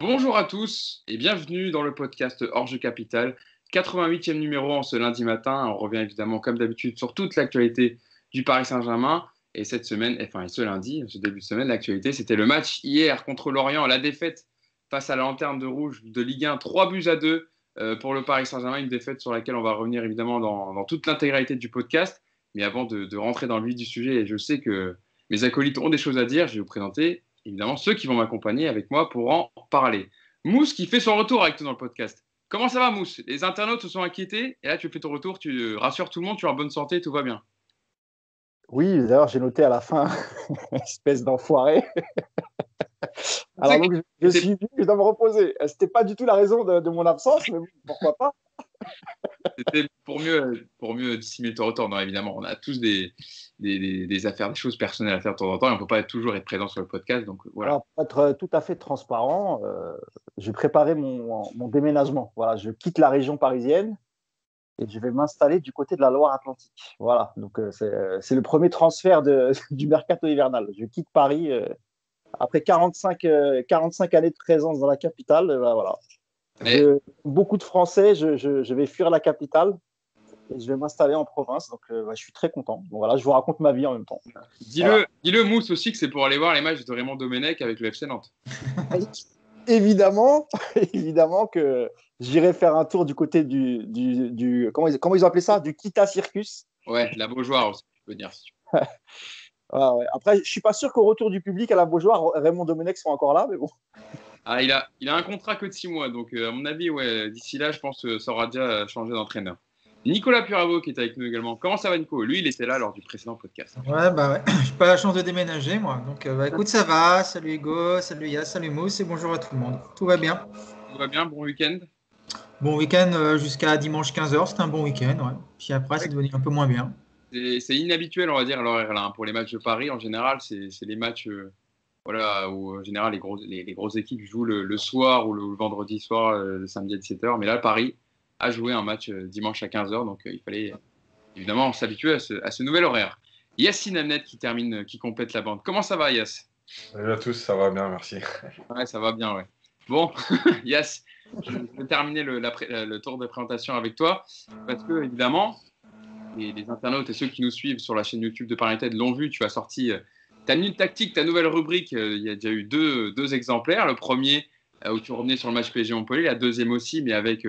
Bonjour à tous et bienvenue dans le podcast Hors-Jeu Capital, 88e numéro en ce lundi matin. On revient évidemment comme d'habitude sur toute l'actualité du Paris Saint-Germain. Et cette semaine, enfin ce lundi, ce début de semaine, l'actualité, c'était le match hier contre Lorient, la défaite face à la Lanterne de Rouge de Ligue 1, 3-2 pour le Paris Saint-Germain, une défaite sur laquelle on va revenir évidemment dans toute l'intégralité du podcast. Mais avant de rentrer dans le vif du sujet, et je sais que mes acolytes ont des choses à dire, je vais vous présenter évidemment ceux qui vont m'accompagner avec moi pour en parler. Mousse qui fait son retour avec toi dans le podcast. Comment ça va, Mousse? Les internautes se sont inquiétés et là tu fais ton retour, tu rassures tout le monde, tu es en bonne santé, tout va bien. Oui, d'ailleurs, j'ai noté à la fin, espèce d'enfoiré. Alors, donc, je suis venu, je dois me reposer. C'était pas du tout la raison de mon absence, mais bon, pourquoi pas. C'était pour mieux dissimuler ton retour. Non, évidemment, on a tous des affaires, des choses personnelles à faire de temps en temps et on ne peut pas toujours être présent sur le podcast. Donc, voilà. Alors, pour être tout à fait transparent, j'ai préparé mon déménagement. Voilà, je quitte la région parisienne et je vais m'installer du côté de la Loire-Atlantique. Voilà, donc c'est le premier transfert du mercato hivernal. Je quitte Paris après 45 années de présence dans la capitale. Voilà. Beaucoup de Français, je vais fuir la capitale et je vais m'installer en province. Donc, je suis très content. Donc, voilà, je vous raconte ma vie en même temps. Dis-le, Mousse, aussi, que c'est pour aller voir les matchs de Raymond Domenech avec le FC Nantes. Évidemment que j'irai faire un tour du côté du comment ils ont appelé ça? Du Kita Circus. Ouais, la Beaujoire aussi, tu peux dire. Ouais. Après, je ne suis pas sûr qu'au retour du public à la Beaujoire, Raymond Domenech soit encore là, mais bon. Ah, il a un contrat que de 6 mois, donc à mon avis, ouais, d'ici là, je pense que ça aura déjà changé d'entraîneur. Nicolas Puravo qui est avec nous également. Comment ça va, Nico? Lui, il était là lors du précédent podcast. Ouais. J'ai pas la chance de déménager, moi. Donc, écoute, ça va. Salut Hugo, salut Yass, salut Mousse et bonjour à tout le monde. Tout va bien. Tout va bien, bon week-end? Bon week-end jusqu'à dimanche 15h, c'était un bon week-end. Ouais. Puis après, c'est devenu un peu moins bien. C'est inhabituel, on va dire, l'horaire là. Pour les matchs de Paris, en général, c'est les matchs voilà, où en général les grosses équipes jouent le soir ou le vendredi soir, le samedi à 17h. Mais là, Paris a joué un match dimanche à 15h, donc il fallait évidemment s'habituer à ce nouvel horaire. Yassine Amnet qui complète la bande. Comment ça va, Yass? Salut à tous, ça va bien, merci. Ouais, ça va bien, ouais. Bon, Yass, je vais terminer le tour de présentation avec toi, parce que, évidemment, les internautes et ceux qui nous suivent sur la chaîne YouTube de Paris United l'ont vu, tu as sorti ta minute tactique, ta nouvelle rubrique. Il y a déjà eu deux exemplaires. Le premier, où tu revenais sur le match PSG Montpellier, la deuxième aussi, mais avec,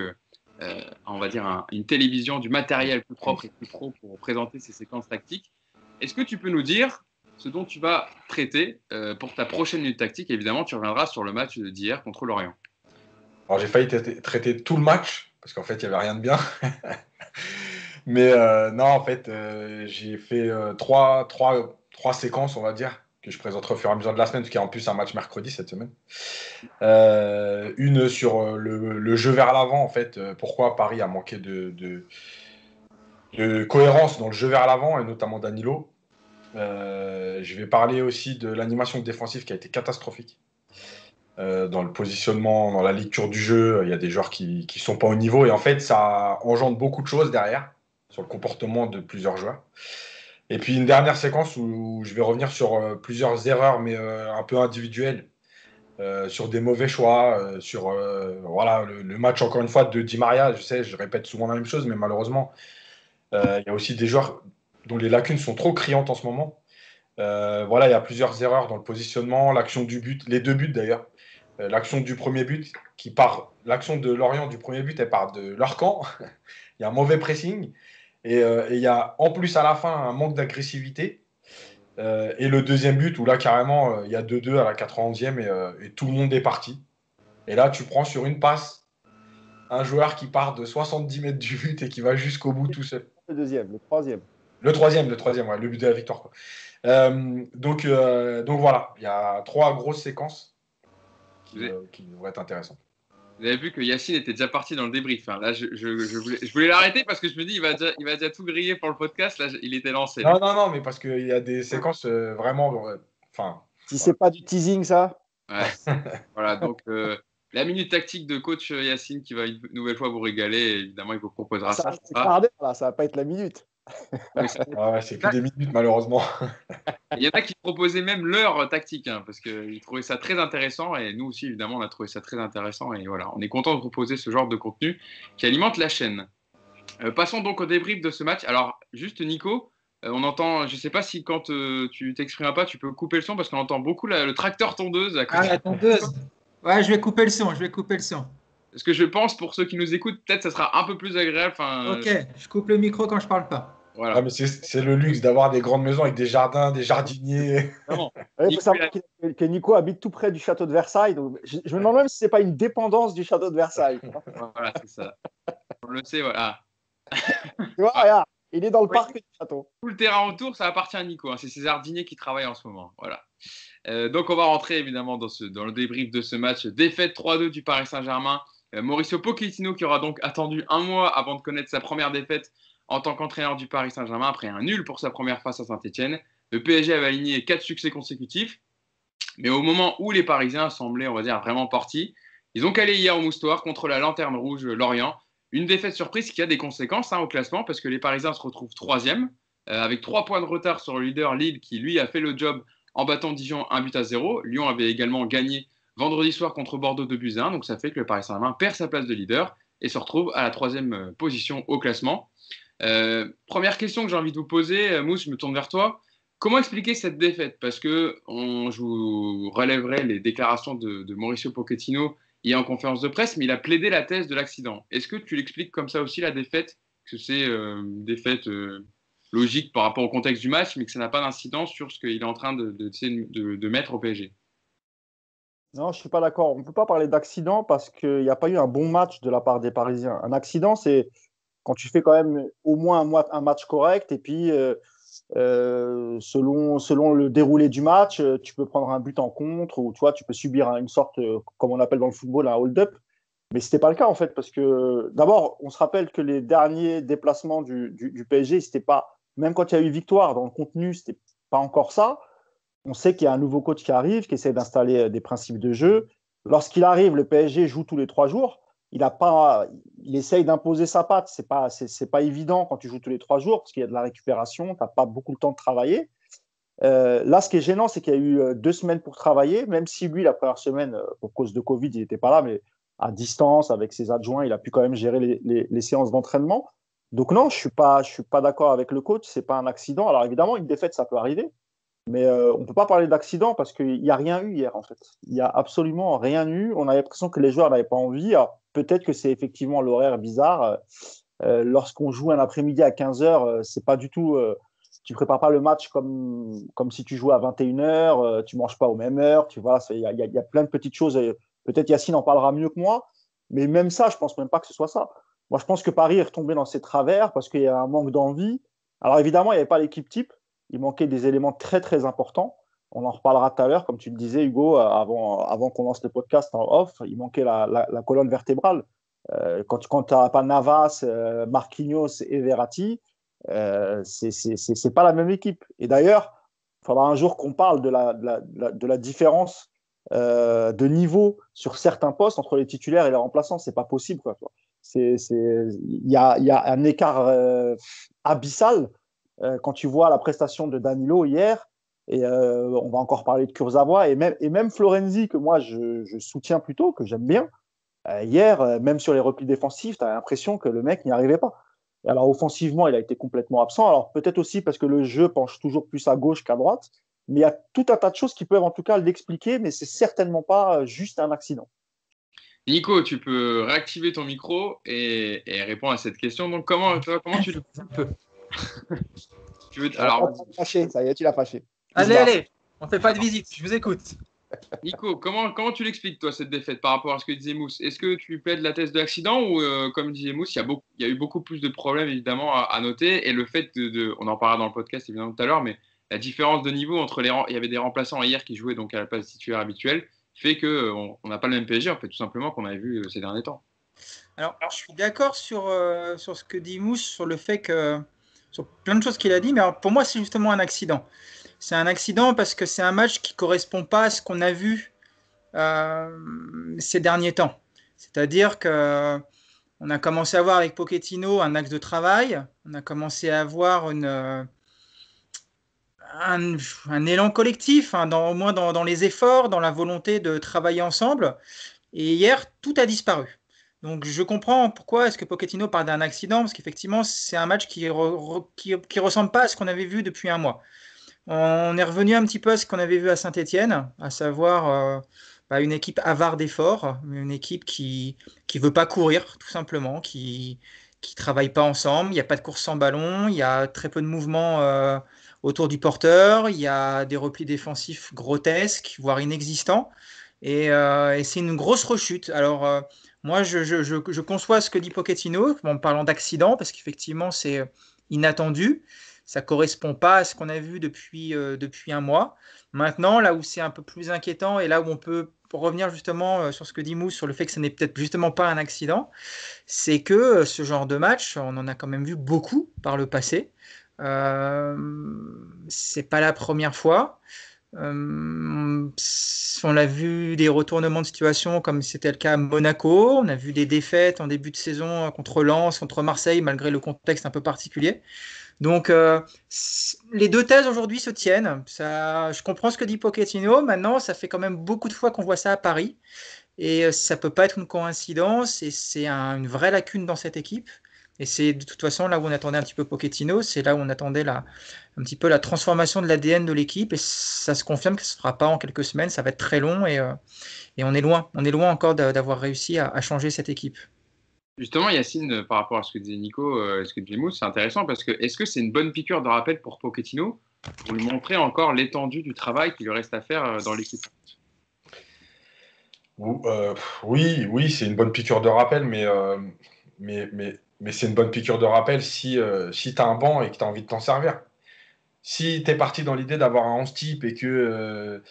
on va dire, une télévision, du matériel plus propre et plus pro pour présenter ces séquences tactiques. Est-ce que tu peux nous dire ce dont tu vas traiter pour ta prochaine minute tactique? Évidemment, tu reviendras sur le match d'hier contre Lorient. Alors, j'ai failli traiter tout le match, parce qu'en fait, il n'y avait rien de bien. Mais non, en fait, j'ai fait trois séquences, on va dire, que je présenterai au fur et à mesure de la semaine, parce qu'il y a en plus un match mercredi cette semaine. Une sur le jeu vers l'avant, en fait, pourquoi Paris a manqué de cohérence dans le jeu vers l'avant, et notamment Danilo. Je vais parler aussi de l'animation défensive qui a été catastrophique. Dans le positionnement, dans la lecture du jeu, il y a des joueurs qui ne sont pas au niveau. Et en fait, ça engendre beaucoup de choses derrière, sur le comportement de plusieurs joueurs. Et puis une dernière séquence où je vais revenir sur plusieurs erreurs, mais un peu individuelles, sur des mauvais choix, sur voilà, le match, encore une fois, de Di Maria. Je sais, je répète souvent la même chose, mais malheureusement, il y a aussi des joueurs dont les lacunes sont trop criantes en ce moment. Voilà, il y a plusieurs erreurs dans le positionnement, l'action du but, les deux buts d'ailleurs. L'action du premier but l'action de Lorient du premier but, elle part de leur camp. Il y a un mauvais pressing et il y a en plus à la fin un manque d'agressivité. Et le deuxième but où là carrément il y a 2-2 à la 91e et tout le monde est parti. Et là tu prends sur une passe un joueur qui part de 70 mètres du but et qui va jusqu'au bout tout seul. Le troisième. Le troisième, ouais, le but de la victoire, quoi. Donc voilà, il y a 3 grosses séquences qui devraient être intéressantes. Vous avez vu que Yacine était déjà parti dans le débrief. Hein. Là, je voulais l'arrêter parce que je me dis il va déjà tout griller pour le podcast. Là, il était lancé. Là. Non, mais parce qu'il y a des séquences vraiment. Si c'est pas du teasing, ça. Ouais. Voilà, donc la minute tactique de coach Yacine qui va une nouvelle fois vous régaler. Évidemment, il vous proposera ça. C'est quart d'heure, là, ça va pas être la minute. Ouais, c'est que des minutes, malheureusement. il y en a qui proposaient même leur tactique, hein, parce qu'ils trouvaient ça très intéressant. Et nous aussi, évidemment, on a trouvé ça très intéressant. Et voilà, on est content de proposer ce genre de contenu qui alimente la chaîne. Passons donc au débrief de ce match. Alors, juste Nico, on entend, je ne sais pas si quand tu t'exprimes pas, tu peux couper le son parce qu'on entend beaucoup le tracteur tondeuse à côté. Ah, la tondeuse. Ouais, je vais couper le son. Parce que je pense, pour ceux qui nous écoutent, peut-être ça sera un peu plus agréable. Ok, je coupe le micro quand je parle pas. Voilà. Ah, mais c'est le luxe d'avoir des grandes maisons avec des jardins, des jardiniers. Vraiment. Il faut savoir que Nico habite tout près du château de Versailles. Donc je me demande même si ce n'est pas une dépendance du château de Versailles. Voilà, c'est ça. On le sait, voilà. Tu vois, regarde, il est dans le parc du château. Tout le terrain autour, ça appartient à Nico. Hein. C'est ses jardiniers qui travaillent en ce moment. Voilà. Donc, on va rentrer évidemment dans le débrief de ce match. Défaite 3-2 du Paris Saint-Germain. Mauricio Pochettino qui aura donc attendu un mois avant de connaître sa première défaite en tant qu'entraîneur du Paris Saint-Germain après un nul pour sa première face à Saint-Etienne. Le PSG avait aligné 4 succès consécutifs. Mais au moment où les Parisiens semblaient, on va dire, vraiment partis, ils ont calé hier au Moustoir contre la Lanterne Rouge Lorient. Une défaite surprise qui a des conséquences au classement parce que les Parisiens se retrouvent 3e avec 3 points de retard sur le leader Lille qui lui a fait le job en battant Dijon 1-0. Lyon avait également gagné vendredi soir contre Bordeaux 2-1. Donc ça fait que le Paris Saint-Germain perd sa place de leader et se retrouve à la 3e position au classement. Première question que j'ai envie de vous poser, Mousse, je me tourne vers toi. Comment expliquer cette défaite? Parce que je vous relèverai les déclarations de Mauricio Pochettino hier en conférence de presse, mais il a plaidé la thèse de l'accident. Est-ce que tu l'expliques comme ça aussi, la défaite? Que c'est une défaite logique par rapport au contexte du match, mais que ça n'a pas d'incidence sur ce qu'il est en train de mettre au PSG? Non, je ne suis pas d'accord. On ne peut pas parler d'accident parce qu'il n'y a pas eu un bon match de la part des Parisiens. Un accident, c'est quand tu fais quand même au moins un match correct et puis selon le déroulé du match, tu peux prendre un but en contre ou tu peux subir une sorte, comme on appelle dans le football, un hold-up. Mais ce n'était pas le cas en fait parce que d'abord, on se rappelle que les derniers déplacements du PSG, c'était pas, même quand il y a eu victoire dans le contenu, ce n'était pas encore ça. On sait qu'il y a un nouveau coach qui arrive, qui essaie d'installer des principes de jeu. Lorsqu'il arrive, le PSG joue tous les 3 jours. Il essaye d'imposer sa patte. C'est pas évident quand tu joues tous les 3 jours parce qu'il y a de la récupération, tu n'as pas beaucoup le temps de travailler. Là, ce qui est gênant, c'est qu'il y a eu 2 semaines pour travailler, même si lui, la première semaine, pour cause de Covid, il n'était pas là, mais à distance, avec ses adjoints, il a pu quand même gérer les séances d'entraînement. Donc non, je suis pas d'accord avec le coach, c'est pas un accident. Alors évidemment, une défaite, ça peut arriver. Mais on ne peut pas parler d'accident parce qu'il n'y a rien eu hier, en fait. Il n'y a absolument rien eu. On a l'impression que les joueurs n'avaient pas envie. Alors, peut-être que c'est effectivement l'horaire bizarre. Lorsqu'on joue un après-midi à 15h, c'est pas du tout. Tu ne prépares pas le match comme si tu jouais à 21h. Tu ne manges pas aux mêmes heures. Tu vois, il y a plein de petites choses. Peut-être Yacine en parlera mieux que moi. Mais même ça, je ne pense même pas que ce soit ça. Moi, je pense que Paris est retombé dans ses travers parce qu'il y a un manque d'envie. Alors, évidemment, il n'y avait pas l'équipe type. Il manquait des éléments très, très importants. On en reparlera tout à l'heure, comme tu le disais, Hugo, avant qu'on lance le podcast en off. Il manquait la colonne vertébrale. Quand tu n'as pas Navas, Marquinhos et Verratti, c'est pas la même équipe. Et d'ailleurs, il faudra un jour qu'on parle de la différence de niveau sur certains postes entre les titulaires et les remplaçants. C'est pas possible, quoi. Il y a un écart abyssal. Quand tu vois la prestation de Danilo hier, et on va encore parler de Kurzawa, et même Florenzi, que moi je soutiens plutôt, que j'aime bien, hier, même sur les replis défensifs, tu as l'impression que le mec n'y arrivait pas. Alors offensivement, il a été complètement absent, alors peut-être aussi parce que le jeu penche toujours plus à gauche qu'à droite, mais il y a tout un tas de choses qui peuvent en tout cas l'expliquer, mais c'est certainement pas juste un accident. Nico, tu peux réactiver ton micro et répondre à cette question. Donc, comment tu le peux Alors, ça y est, tu l'as fâché. Allez, on fait pas de visite, je vous écoute. Nico, comment tu l'expliques, toi, cette défaite par rapport à ce que disait Mousse? Est-ce que tu plaides la thèse de l'accident ou, comme disait Mousse, il y a eu beaucoup plus de problèmes, évidemment, à noter. Et le fait on en parlera dans le podcast, évidemment, tout à l'heure, mais la différence de niveau entre il y avait des remplaçants hier qui jouaient donc à la place titulaire habituelle, fait qu'on n'a pas le même PSG, en fait, tout simplement, qu'on avait vu ces derniers temps. Alors, je suis d'accord sur ce que dit Mousse, sur le fait que, sur plein de choses qu'il a dit, mais alors, pour moi, c'est justement un accident. C'est un accident parce que c'est un match qui ne correspond pas à ce qu'on a vu ces derniers temps. C'est-à-dire que On a commencé à avoir avec Pochettino un axe de travail. On a commencé à avoir un élan collectif, hein, au moins dans les efforts, dans la volonté de travailler ensemble. Et hier, tout a disparu. Donc je comprends pourquoi est-ce que Pochettino parle d'un accident, parce qu'effectivement, c'est un match qui ressemble pas à ce qu'on avait vu depuis un mois. On est revenu un petit peu à ce qu'on avait vu à Saint-Étienne, à savoir une équipe avare d'efforts, une équipe qui veut pas courir, tout simplement, qui travaille pas ensemble. Il n'y a pas de course sans ballon, il y a très peu de mouvements autour du porteur, il y a des replis défensifs grotesques, voire inexistants. Et c'est une grosse rechute. Alors, moi, je conçois ce que dit Pochettino en parlant d'accident, parce qu'effectivement, c'est inattendu. Ça ne correspond pas à ce qu'on a vu depuis un mois. Maintenant, là où c'est un peu plus inquiétant et là où on peut revenir justement sur ce que dit Mousse, sur le fait que ce n'est peut-être justement pas un accident, c'est que ce genre de match, on en a quand même vu beaucoup par le passé. C'est pas la première fois. On a vu des retournements de situation comme c'était le cas à Monaco. On a vu des défaites en début de saison contre Lens, contre Marseille, malgré le contexte un peu particulier. Donc, les deux thèses aujourd'hui se tiennent. Ça, je comprends ce que dit Pochettino. Maintenant, ça fait quand même beaucoup de fois qu'on voit ça à Paris. Et ça ne peut pas être une coïncidence. Et c'est une vraie lacune dans cette équipe. Et c'est de toute façon là où on attendait un petit peu Pochettino. C'est là où on attendait un petit peu la transformation de l'ADN de l'équipe. Et ça se confirme que ce ne sera pas en quelques semaines. Ça va être très long. Et on est loin. On est loin encore d'avoir réussi à changer cette équipe. Justement, Yacine, par rapport à ce que disait Nico, ce que disait Mousse, c'est intéressant parce que est-ce que c'est une bonne piqûre de rappel pour Pochettino pour lui montrer encore l'étendue du travail qu'il lui reste à faire dans l'équipe? Oui, c'est une bonne piqûre de rappel, mais c'est une bonne piqûre de rappel si tu as un banc et que tu as envie de t'en servir. Si tu es parti dans l'idée d'avoir un 11 type et que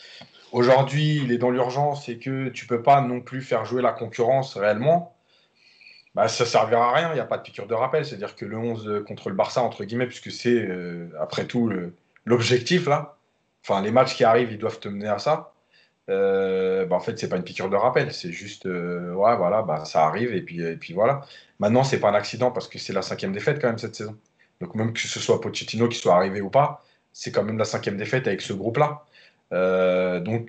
aujourd'hui il est dans l'urgence et que tu peux pas non plus faire jouer la concurrence réellement, bah, ça servira à rien, il n'y a pas de piqûre de rappel. C'est-à-dire que le 11 contre le Barça, entre guillemets, puisque c'est après tout l'objectif là, enfin les matchs qui arrivent, ils doivent te mener à ça. En fait, c'est pas une piqûre de rappel, c'est juste, ouais, voilà, bah, ça arrive et puis voilà. Maintenant, c'est pas un accident parce que c'est la 5e défaite quand même cette saison. Donc même que ce soit Pochettino qui soit arrivé ou pas, c'est quand même la 5e défaite avec ce groupe-là. Donc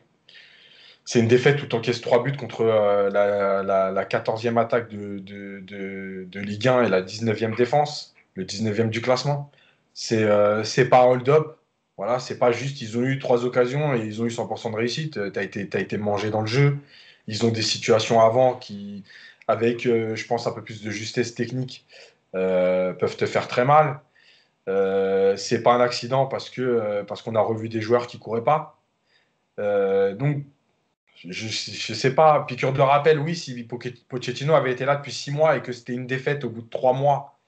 c'est une défaite où tu encaisses 3 buts contre la 14e attaque de Ligue 1 et la 19e défense, le 19e du classement. C'est pas hold-up. Voilà, c'est pas juste, ils ont eu 3 occasions et ils ont eu 100% de réussite. T'as été mangé dans le jeu. Ils ont des situations avant qui, avec, je pense, un peu plus de justesse technique, peuvent te faire très mal. C'est pas un accident parce qu'on a revu des joueurs qui couraient pas. Donc, je sais pas, piqûre de rappel, oui, si Pochettino avait été là depuis 6 mois et que c'était une défaite au bout de 3 mois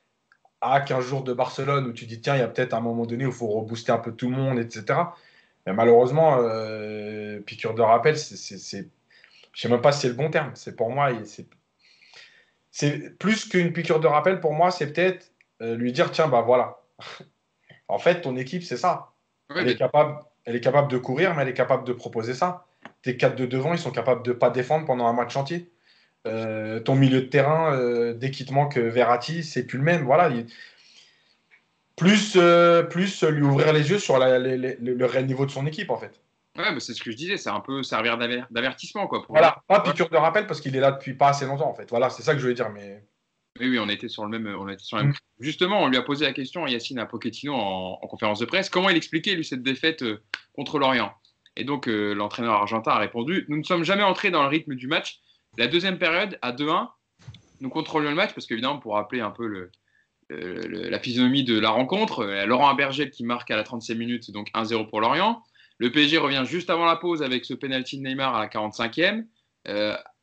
à 15 jours de Barcelone où tu dis, tiens, il y a peut-être un moment donné où il faut rebooster un peu tout le monde, etc. Mais malheureusement, piqûre de rappel, je sais même pas si c'est le bon terme. C'est pour moi, c'est plus qu'une piqûre de rappel, pour moi, c'est peut-être lui dire, tiens, bah voilà. En fait, ton équipe, c'est ça. Ouais, Elle est capable de courir, mais elle est capable de proposer ça. Tes 4 de devant, ils sont capables de ne pas défendre pendant un match entier. Ton milieu de terrain, dès qu'il te manque Verratti, c'est plus le même. Voilà. Plus lui ouvrir les yeux sur le réel niveau de son équipe, en fait. ouais, mais c'est ce que je disais, c'est un peu servir d'avertissement quoi, pour lui. Voilà, pas piqûre de rappel parce qu'il est là depuis pas assez longtemps, en fait. Voilà, c'est ça que je voulais dire. Mais... Oui, on était sur le même. On était sur le même. Justement, on lui a posé la question, Yacine, à Pochettino en conférence de presse, comment il expliquait lui cette défaite contre l'Orient. Et donc l'entraîneur argentin a répondu, nous ne sommes jamais entrés dans le rythme du match. La deuxième période, à 2-1, nous contrôlions le match parce qu'évidemment, pour rappeler un peu la physionomie de la rencontre, Laurent Abergel qui marque à la 36e minute, donc 1-0 pour l'Orient. Le PSG revient juste avant la pause avec ce penalty de Neymar à la 45e.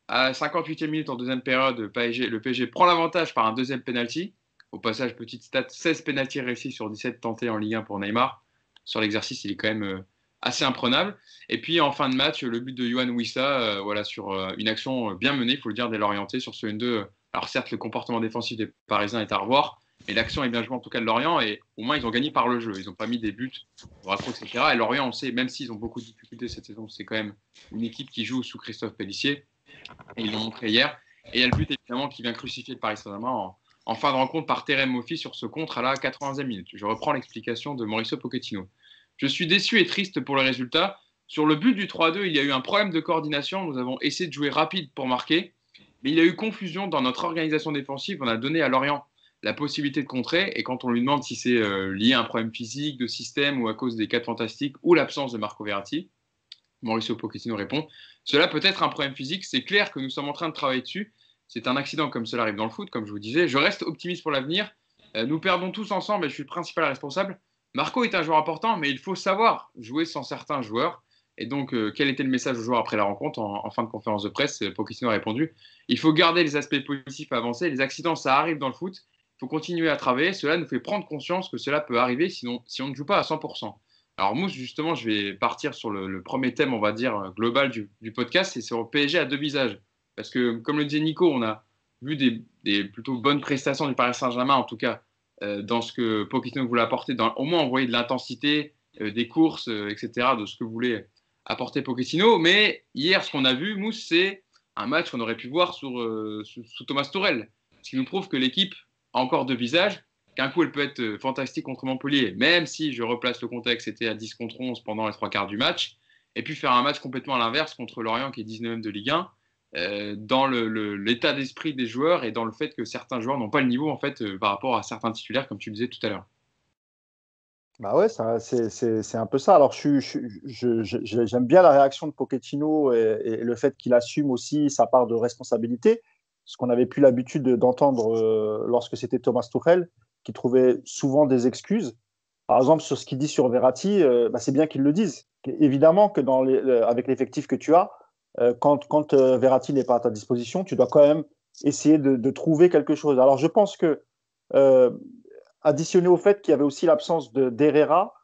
À 58e minute en deuxième période, le PSG prend l'avantage par un deuxième penalty. Au passage, petite stat, 16 penalties réussis sur 17 tentés en Ligue 1 pour Neymar. Sur l'exercice, il est quand même assez imprenable. Et puis en fin de match, le but de Yohan Wissa, voilà, sur une action bien menée, il faut le dire, dès l'orienté sur ce 1-2. Alors certes, le comportement défensif des Parisiens est à revoir, mais l'action est bien jouée en tout cas de Lorient, et au moins ils ont gagné par le jeu. Ils n'ont pas mis des buts au raccro, etc. Et Lorient, on sait, même s'ils ont beaucoup de difficultés cette saison, c'est quand même une équipe qui joue sous Christophe Pellissier. Et ils l'ont montré hier. Et il y a le but évidemment qui vient crucifier le Paris Saint-Germain en fin de rencontre par Terem Moffi sur ce contre à la 80e minute. Je reprends l'explication de Mauricio Pochettino. Je suis déçu et triste pour le résultat. Sur le but du 3-2, il y a eu un problème de coordination. Nous avons essayé de jouer rapide pour marquer, mais il y a eu confusion dans notre organisation défensive. On a donné à Lorient la possibilité de contrer, et quand on lui demande si c'est lié à un problème physique, de système ou à cause des 4 fantastiques ou l'absence de Marco Verratti, Mauricio Pochettino répond « Cela peut être un problème physique, c'est clair que nous sommes en train de travailler dessus. C'est un accident comme cela arrive dans le foot, comme je vous disais. Je reste optimiste pour l'avenir. Nous perdons tous ensemble et je suis le principal responsable. Marco est un joueur important, mais il faut savoir jouer sans certains joueurs. » Et donc, quel était le message aux joueurs après la rencontre en fin de conférence de presse? Pochettino a répondu « Il faut garder les aspects positifs à avancer. Les accidents, ça arrive dans le foot. Il faut continuer à travailler. Cela nous fait prendre conscience que cela peut arriver si on ne joue pas à 100%. » Alors Mousse, justement, je vais partir sur le premier thème, on va dire, global du podcast, c'est sur le PSG à 2 visages. Parce que, comme le disait Nico, on a vu des plutôt bonnes prestations du Paris Saint-Germain, en tout cas, dans ce que Pochettino voulait apporter, au moins envoyer de l'intensité, des courses, etc., de ce que voulait apporter Pochettino. Mais hier, ce qu'on a vu, Mousse, c'est un match qu'on aurait pu voir sous Thomas Tuchel. Ce qui nous prouve que l'équipe a encore 2 visages, qu'un coup, elle peut être fantastique contre Montpellier, même si je replace le contexte, c'était à 10 contre 11 pendant les 3 quarts du match, et puis faire un match complètement à l'inverse contre Lorient, qui est 19e de Ligue 1, dans l'état d'esprit des joueurs et dans le fait que certains joueurs n'ont pas le niveau en fait, par rapport à certains titulaires, comme tu le disais tout à l'heure. Bah ouais, c'est un peu ça. Alors, j'aime bien la réaction de Pochettino et le fait qu'il assume aussi sa part de responsabilité, ce qu'on n'avait plus l'habitude d'entendre lorsque c'était Thomas Tuchel, qui trouvait souvent des excuses. Par exemple, sur ce qu'il dit sur Verratti, c'est bien qu'ils le disent. Évidemment que avec l'effectif que tu as, quand Verratti n'est pas à ta disposition, tu dois quand même essayer de trouver quelque chose. Alors, je pense que additionné au fait qu'il y avait aussi l'absence d'Herrera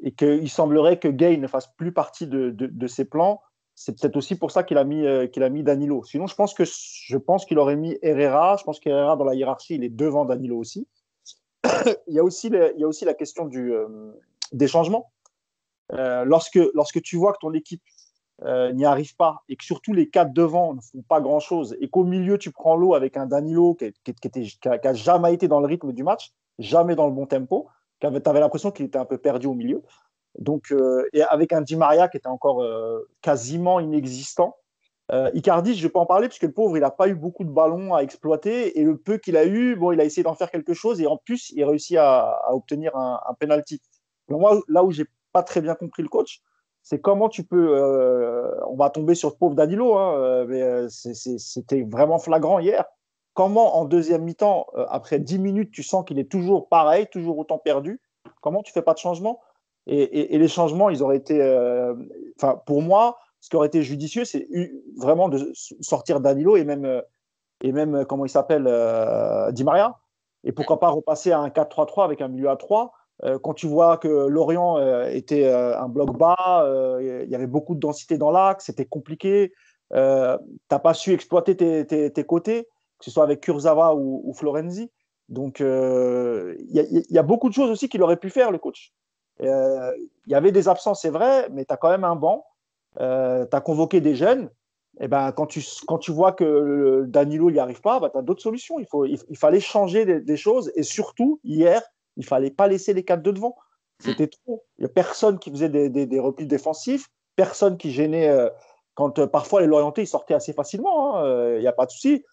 et qu'il semblerait que Gay ne fasse plus partie de ses plans, c'est peut-être aussi pour ça qu'il a mis Danilo. Sinon, je pense qu'il aurait mis Herrera. Je pense qu'Herrera, dans la hiérarchie, il est devant Danilo aussi. Il y a aussi la question des changements. Lorsque tu vois que ton équipe n'y arrive pas et que surtout les 4 devant ne font pas grand-chose et qu'au milieu, tu prends l'eau avec un Danilo qui n'a jamais été dans le rythme du match, jamais dans le bon tempo, tu avais l'impression qu'il était un peu perdu au milieu. Donc, et avec un Di Maria qui était encore quasiment inexistant. Icardi, je ne vais pas en parler parce que le pauvre, il n'a pas eu beaucoup de ballons à exploiter et le peu qu'il a eu, il a essayé d'en faire quelque chose et en plus, il réussit à obtenir un penalty. Donc moi, là où je n'ai pas très bien compris le coach, c'est comment tu peux. On va tomber sur le pauvre Danilo, mais c'était vraiment flagrant hier. Comment en deuxième mi-temps, après 10 minutes, tu sens qu'il est toujours pareil, toujours autant perdu? Comment tu ne fais pas de changement? Et les changements, ils auraient été. Pour moi, ce qui aurait été judicieux, c'est vraiment de sortir Danilo et même comment il s'appelle, Di Maria. Et pourquoi pas repasser à un 4-3-3 avec un milieu à 3. Quand tu vois que Lorient était un bloc bas, il y avait beaucoup de densité dans l'axe, c'était compliqué. Tu n'as pas su exploiter tes côtés, que ce soit avec Kurzawa ou Florenzi. Donc, il y a beaucoup de choses aussi qu'il aurait pu faire, le coach. Il y avait des absences, c'est vrai, mais tu as quand même un banc. Tu as convoqué des jeunes. Et ben, quand tu vois que Danilo n'y arrive pas, tu as d'autres solutions. Il fallait changer des choses. Et surtout, hier, il ne fallait pas laisser les 4 de devant. C'était trop. Il n'y a personne qui faisait des replis défensifs, personne qui gênait. Quand parfois les Lorientais ils sortaient assez facilement, il n'y a pas de souci.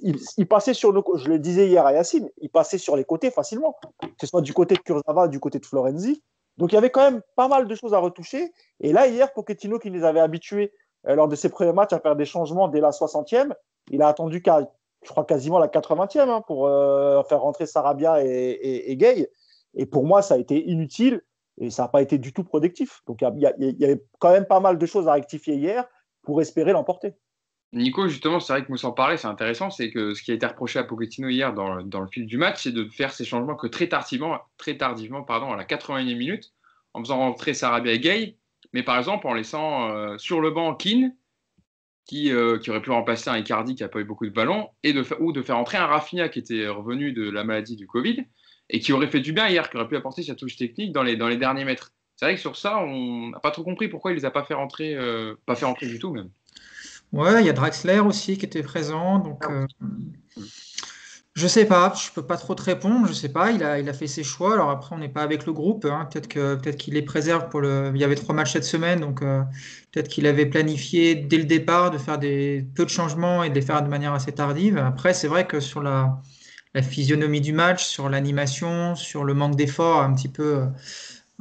Il passait sur je le disais hier à Yacine, il passait sur les côtés facilement, que ce soit du côté de Kurzawa, du côté de Florenzi. Donc il y avait quand même pas mal de choses à retoucher. Et là, hier, Pochettino, qui les avait habitués lors de ses premiers matchs à faire des changements dès la 60e, il a attendu je crois quasiment la 80e pour faire rentrer Sarabia et Gay. Et pour moi, ça a été inutile et ça n'a pas été du tout productif. Donc il y avait quand même pas mal de choses à rectifier hier pour espérer l'emporter. Nico, justement, c'est vrai que Moussa en parlait, c'est intéressant, c'est que ce qui a été reproché à Pochettino hier dans le fil du match, c'est de faire ces changements que très tardivement, à la 81e minute, en faisant rentrer Sarabia et Gay, mais par exemple en laissant sur le banc Keane, qui aurait pu remplacer un Icardi qui n'a pas eu beaucoup de ballons, ou de faire entrer un Rafinha qui était revenu de la maladie du Covid, et qui aurait fait du bien hier, qui aurait pu apporter sa touche technique dans les derniers mètres. C'est vrai que sur ça, on n'a pas trop compris pourquoi il ne les a pas fait rentrer du tout même. Ouais, il y a Draxler aussi qui était présent. Donc, je sais pas, je peux pas trop te répondre. Je sais pas, il a fait ses choix. Alors après, on n'est pas avec le groupe, hein. Peut-être qu'il les préserve pour le. Il y avait 3 matchs cette semaine, donc peut-être qu'il avait planifié dès le départ de faire peu de changements et de les faire de manière assez tardive. Après, c'est vrai que sur la physionomie du match, sur l'animation, sur le manque d'effort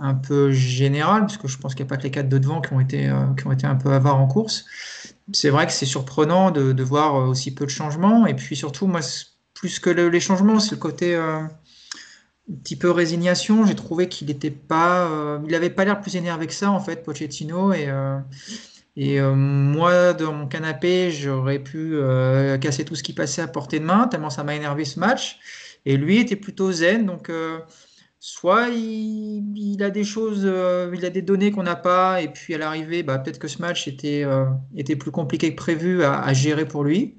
un peu général, parce que je pense qu'il n'y a pas que les 4 de devant qui ont été un peu avares en course. C'est vrai que c'est surprenant de voir aussi peu de changements. Et puis surtout, moi, plus que les changements, c'est le côté un petit peu résignation. J'ai trouvé qu'il n'était pas, il n'avait pas l'air plus énervé que ça, en fait, Pochettino. Et moi, dans mon canapé, j'aurais pu casser tout ce qui passait à portée de main, tellement ça m'a énervé ce match. Et lui était plutôt zen. Donc, soit il a des choses, il a des données qu'on n'a pas, et puis à l'arrivée, bah, peut-être que ce match était plus compliqué que prévu à gérer pour lui.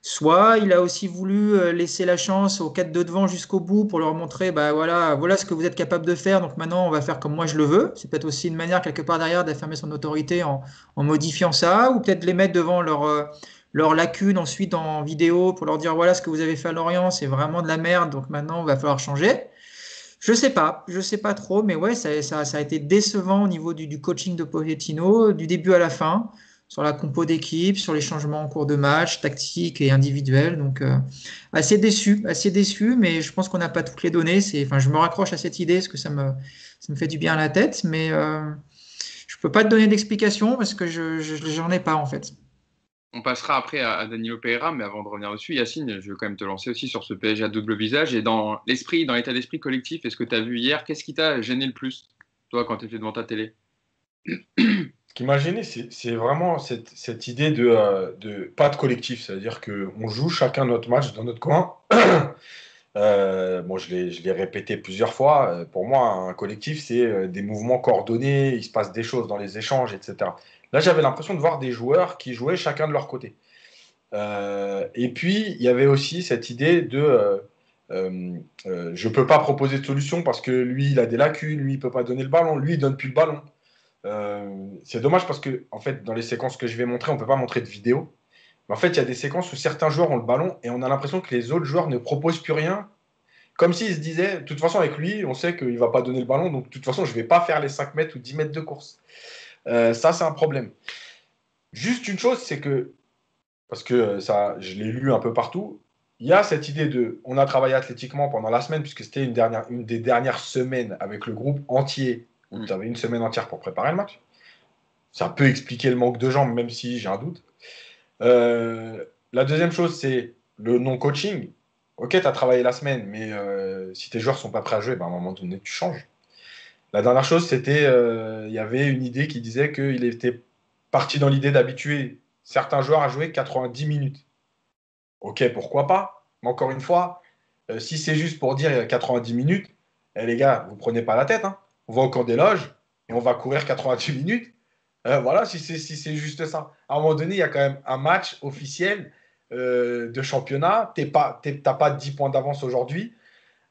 Soit il a aussi voulu laisser la chance aux 4 de devant jusqu'au bout pour leur montrer, bah voilà ce que vous êtes capable de faire, donc maintenant on va faire comme moi je le veux. C'est peut-être aussi une manière quelque part derrière d'affirmer son autorité en modifiant ça, ou peut-être les mettre devant leurs lacunes ensuite en vidéo pour leur dire voilà ce que vous avez fait à Lorient, c'est vraiment de la merde, donc maintenant il va falloir changer. Je sais pas trop, mais ouais, ça a été décevant au niveau du coaching de Pochettino, du début à la fin, sur la compo d'équipe, sur les changements en cours de match, tactiques et individuels. Donc, assez déçu, mais je pense qu'on n'a pas toutes les données. Enfin, je me raccroche à cette idée parce que ça me fait du bien à la tête, mais je peux pas te donner d'explication parce que j'en ai pas en fait. On passera après à Danilo Pereira, mais avant de revenir dessus, Yacine, je veux quand même te lancer aussi sur ce PSG à double visage. Et dans l'état d'esprit collectif, est-ce que tu as vu hier, qu'est-ce qui t'a gêné le plus, toi, quand tu étais devant ta télé? Ce qui m'a gêné, c'est vraiment cette idée de pas de collectif. C'est-à-dire qu'on joue chacun notre match dans notre coin. Bon, je l'ai répété plusieurs fois. Pour moi, un collectif, c'est des mouvements coordonnés, il se passe des choses dans les échanges, etc. Là, j'avais l'impression de voir des joueurs qui jouaient chacun de leur côté. Et puis, il y avait aussi cette idée de je ne peux pas proposer de solution parce que lui, il a des lacunes, lui, il ne peut pas donner le ballon, lui, il ne donne plus le ballon. C'est dommage parce que, en fait, dans les séquences que je vais montrer, on ne peut pas montrer de vidéo. Mais en fait, il y a des séquences où certains joueurs ont le ballon et on a l'impression que les autres joueurs ne proposent plus rien. Comme s'ils se disaient, de toute façon, avec lui, on sait qu'il ne va pas donner le ballon, donc de toute façon, je ne vais pas faire les 5 mètres ou 10 mètres de course. Ça, c'est un problème. Juste une chose, c'est que, parce que ça, je l'ai lu un peu partout, il y a cette idée de, on a travaillé athlétiquement pendant la semaine, puisque c'était une des dernières semaines avec le groupe entier, où tu avais une semaine entière pour préparer le match. Ça peut expliquer le manque de jambes, même si j'ai un doute. La deuxième chose, c'est le non-coaching. Ok, tu as travaillé la semaine, mais si tes joueurs sont pas prêts à jouer, ben, à un moment donné, tu changes. La dernière chose, c'était, il y avait une idée qui disait qu'il était parti dans l'idée d'habituer certains joueurs à jouer 90 minutes. Ok, pourquoi pas? Mais encore une fois, si c'est juste pour dire 90 minutes, les gars, vous prenez pas la tête, hein. On va au camp des loges et on va courir 90 minutes. Voilà, si c'est juste ça. À un moment donné, il y a quand même un match officiel de championnat. T'as pas 10 points d'avance aujourd'hui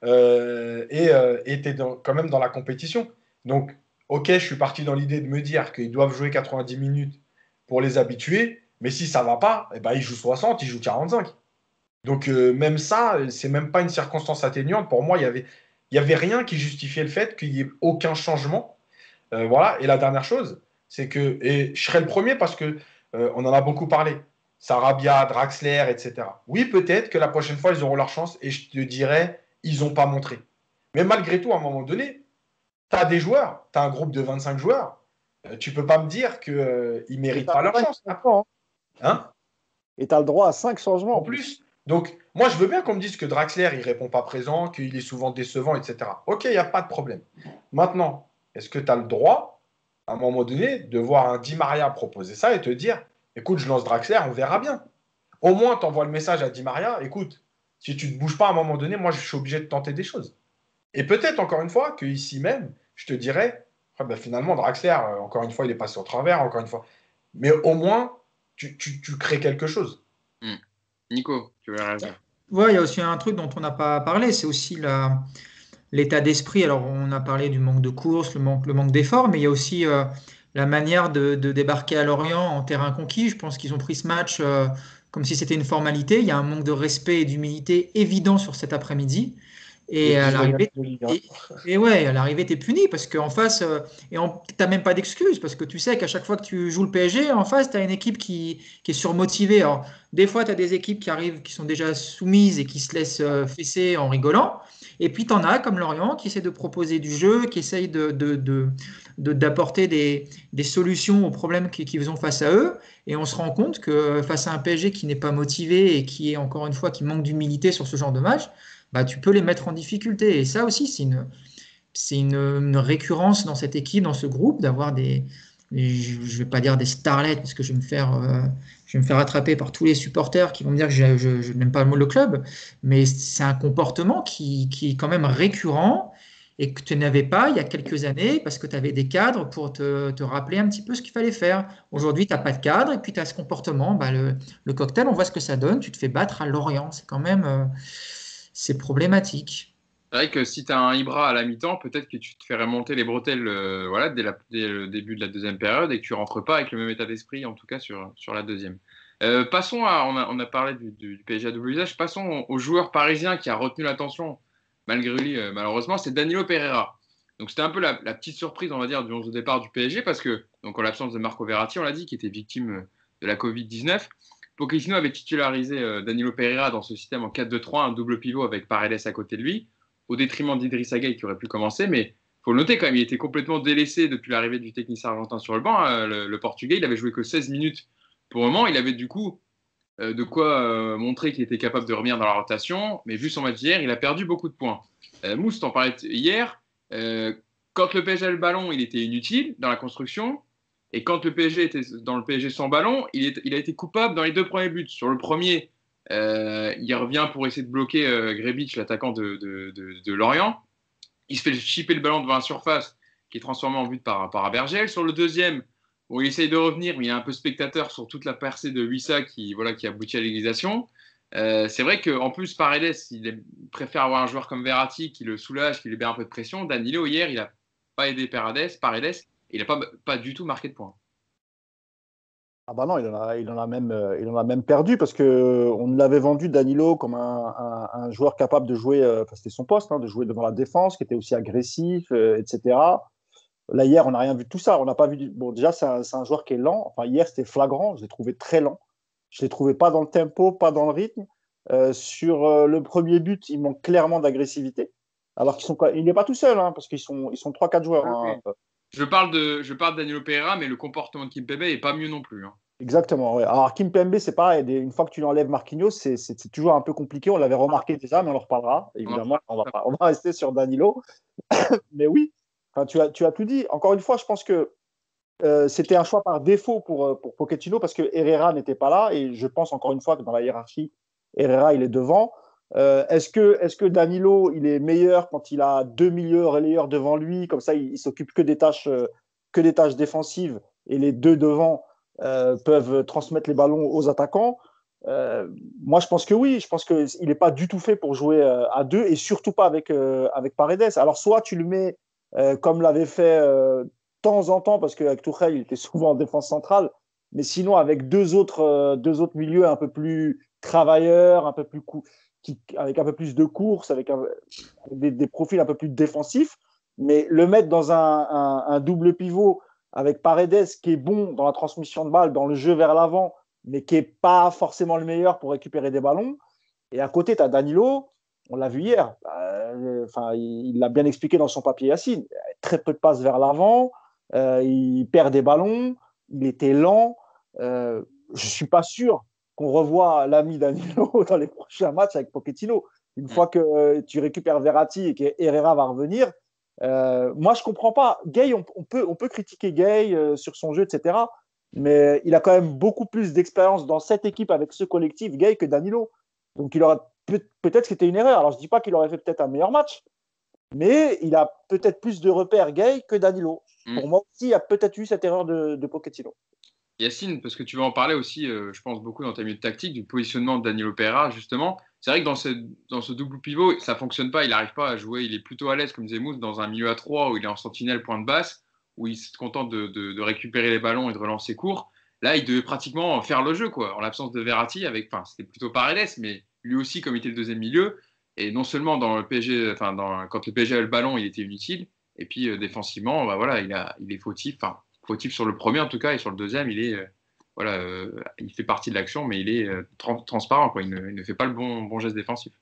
et tu es quand même dans la compétition. Donc, ok, je suis parti dans l'idée de me dire qu'ils doivent jouer 90 minutes pour les habituer, mais si ça va pas, eh ben, ils jouent 60, ils jouent 45. Donc, même ça, c'est même pas une circonstance atténuante. Pour moi, il y avait rien qui justifiait le fait qu'il n'y ait aucun changement. Voilà. Et la dernière chose, c'est que, et je serai le premier parce que on en a beaucoup parlé, Sarabia, Draxler, etc. Oui, peut-être que la prochaine fois, ils auront leur chance et je te dirais, ils n'ont pas montré. Mais malgré tout, à un moment donné, tu as des joueurs, tu as un groupe de 25 joueurs, tu peux pas me dire qu'ils ne méritent pas leur chance. Hein? Et tu as le droit à 5 changements En plus. Donc, moi, je veux bien qu'on me dise que Draxler, il répond pas présent, qu'il est souvent décevant, etc. Ok, il n'y a pas de problème. Maintenant, est-ce que tu as le droit, à un moment donné, de voir un Di Maria proposer ça et te dire, écoute, je lance Draxler, on verra bien. Au moins, tu envoies le message à Di Maria, écoute, si tu ne te bouges pas à un moment donné, moi, je suis obligé de tenter des choses. Et peut-être, encore une fois, qu'ici même, je te dirais, ah ben, finalement, Draxler, encore une fois, il est passé au travers, encore une fois. Mais au moins, tu crées quelque chose. Nico, tu veux réagir? Ouais, il y a aussi un truc dont on n'a pas parlé, c'est aussi l'état d'esprit. Alors, on a parlé du manque de course, le manque d'effort, mais il y a aussi la manière de débarquer à Lorient en terrain conquis. Je pense qu'ils ont pris ce match comme si c'était une formalité. Il y a un manque de respect et d'humilité évident sur cet après-midi. Les Et à plus honnêtes l'arrivée, de Ligue 1. et ouais, à l'arrivée, t'es puni parce qu'en face, t'as même pas d'excuse parce que tu sais qu'à chaque fois que tu joues le PSG, en face, tu as une équipe qui est surmotivée. Alors, des fois, tu as des équipes qui arrivent, qui sont déjà soumises et qui se laissent fesser en rigolant. Et puis, tu en as comme Lorient qui essaie de proposer du jeu, qui essaye d'apporter des solutions aux problèmes qu'ils ont face à eux. Et on se rend compte que face à un PSG qui n'est pas motivé et qui est encore une fois qui manque d'humilité sur ce genre de match, bah, tu peux les mettre en difficulté. Et ça aussi, une récurrence dans cette équipe, dans ce groupe, d'avoir je ne vais pas dire des starlets, parce que je vais me faire attraper par tous les supporters qui vont me dire que je n'aime pas le club, mais c'est un comportement qui est quand même récurrent et que tu n'avais pas il y a quelques années parce que tu avais des cadres pour te rappeler un petit peu ce qu'il fallait faire. Aujourd'hui, tu n'as pas de cadre et puis tu as ce comportement. Bah, le cocktail, on voit ce que ça donne. Tu te fais battre à Lorient. C'est quand même c'est problématique. C'est vrai que si tu as un Ibra à la mi-temps, peut-être que tu te fais remonter les bretelles voilà, dès le début de la deuxième période et que tu rentres pas avec le même état d'esprit, en tout cas sur la deuxième. Passons on a parlé du PSG à double usage, passons au joueur parisien qui a retenu l'attention, malgré lui, malheureusement, c'est Danilo Pereira. Donc c'était un peu la petite surprise, on va dire, du 11 de départ du PSG, parce que, donc en l'absence de Marco Verratti, on l'a dit, qui était victime de la Covid-19, Pochettino avait titularisé Danilo Pereira dans ce système en 4-2-3, un double pivot avec Paredes à côté de lui, au détriment d'Idrissa Gueye qui aurait pu commencer, mais il faut le noter quand même, il était complètement délaissé depuis l'arrivée du technicien argentin sur le banc. Hein, le Portugais, il avait joué que 16 minutes pour le moment, il avait du coup de quoi montrer qu'il était capable de revenir dans la rotation, mais vu son match d'hier, il a perdu beaucoup de points. Mousse, t'en parlais hier, quand le PSG a le ballon, il était inutile dans la construction, et quand le PSG était dans le PSG sans ballon, il a été coupable dans les deux premiers buts. Sur le premier, il revient pour essayer de bloquer Grebic, l'attaquant de Lorient. Il se fait chipper le ballon devant la surface, qui est transformé en but par Abergel. Sur le deuxième, bon, il essaye de revenir, mais il y a un peu spectateur sur toute la percée de Wissa qui aboutit à l'égalisation. C'est vrai qu'en plus, Paredes, il préfère avoir un joueur comme Verratti qui le soulage, qui libère un peu de pression. Danilo, hier, il n'a pas aidé Paredes, et il n'a pas du tout marqué de points. Ah bah non, il en a même perdu parce que on l'avait vendu Danilo comme un joueur capable de jouer, c'était son poste, hein, de jouer devant la défense, qui était aussi agressif, etc. Là hier, on n'a rien vu de tout ça. On n'a pas vu. Bon, déjà, c'est un joueur qui est lent. Enfin, hier, c'était flagrant. Je l'ai trouvé très lent. Je l'ai trouvé pas dans le tempo, pas dans le rythme. Sur le premier but, il manque clairement d'agressivité. Alors il n'est pas tout seul, hein, parce qu'ils sont 3-4 joueurs. Hein. Je parle de Danilo Pereira, mais le comportement de Kimpembe n'est pas mieux non plus. Hein. Exactement. Ouais. Alors Kimpembe, c'est pareil. Une fois que tu enlèves Marquinhos, c'est toujours un peu compliqué. On l'avait remarqué déjà, mais on en reparlera. Évidemment, on va rester sur Danilo. Mais oui, enfin, tu as tout dit. Encore une fois, je pense que c'était un choix par défaut pour Pochettino parce que Herrera n'était pas là. Et je pense encore une fois que dans la hiérarchie, Herrera, il est devant. Est-ce que Danilo, il est meilleur quand il a deux milieux relayeurs devant lui? Comme ça, il s'occupe que des tâches défensives et les deux devant peuvent transmettre les ballons aux attaquants. Moi, je pense que oui. Je pense qu'il n'est pas du tout fait pour jouer à deux et surtout pas avec Paredes. Alors, soit tu le mets comme l'avait fait de temps en temps, parce qu'avec Tuchel, il était souvent en défense centrale, mais sinon avec deux autres milieux un peu plus travailleurs, avec un peu plus de course, avec des profils un peu plus défensifs, mais le mettre dans un double pivot avec Paredes qui est bon dans la transmission de balles, dans le jeu vers l'avant, mais qui n'est pas forcément le meilleur pour récupérer des ballons. Et à côté, tu as Danilo, on l'a vu hier, il l'a bien expliqué dans son papier Yacine, très peu de passes vers l'avant, il perd des ballons, il était lent. Je ne suis pas sûr qu'on revoie l'ami Danilo dans les prochains matchs avec Pochettino. Une fois que tu récupères Verratti et que Herrera va revenir, moi, je ne comprends pas. Gueye, on peut critiquer Gueye sur son jeu, etc. Mais il a quand même beaucoup plus d'expérience dans cette équipe avec ce collectif, Gueye, que Danilo. Donc, il aura peut-être que c'était une erreur. Alors, je ne dis pas qu'il aurait fait peut-être un meilleur match, mais il a peut-être plus de repères Gueye que Danilo. Pour moi aussi, il y a peut-être eu cette erreur de Pochettino. Yacine, parce que tu vas en parler aussi, je pense beaucoup dans ta minute tactique, du positionnement de Danilo Pereira, justement. C'est vrai que dans ce double pivot, ça ne fonctionne pas, il n'arrive pas à jouer, il est plutôt à l'aise, comme disait Mousse, dans un milieu à 3 où il est en sentinelle pointe basse, où il se contente de récupérer les ballons et de relancer court. Là, il devait pratiquement faire le jeu, quoi, en l'absence de Verratti. C'était plutôt Paredes, mais lui aussi, comme il était le deuxième milieu, et non seulement dans le PSG, quand le PSG avait le ballon, il était inutile, et puis défensivement, bah, voilà, il est fautif, fautif sur le premier en tout cas, et sur le deuxième, il fait partie de l'action, mais il est transparent, quoi. Il ne fait pas le bon geste défensif.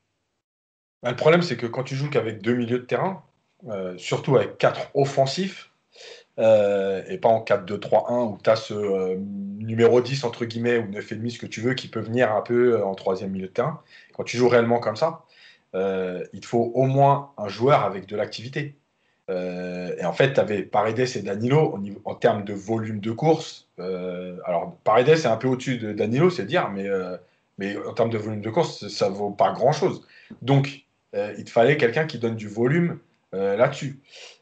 Le problème, c'est que quand tu joues qu'avec 2 milieux de terrain, surtout avec 4 offensifs, et pas en 4-2-3-1 où tu as ce numéro 10 entre guillemets ou 9,5 ce que tu veux qui peut venir un peu en troisième milieu de terrain. Quand tu joues réellement comme ça, il te faut au moins un joueur avec de l'activité. Et en fait, tu avais Paredes et Danilo en termes de volume de course. Alors, Paredes est un peu au-dessus de Danilo, c'est dire, mais en termes de volume de course, ça ne vaut pas grand-chose. Donc, il te fallait quelqu'un qui donne du volume là-dessus.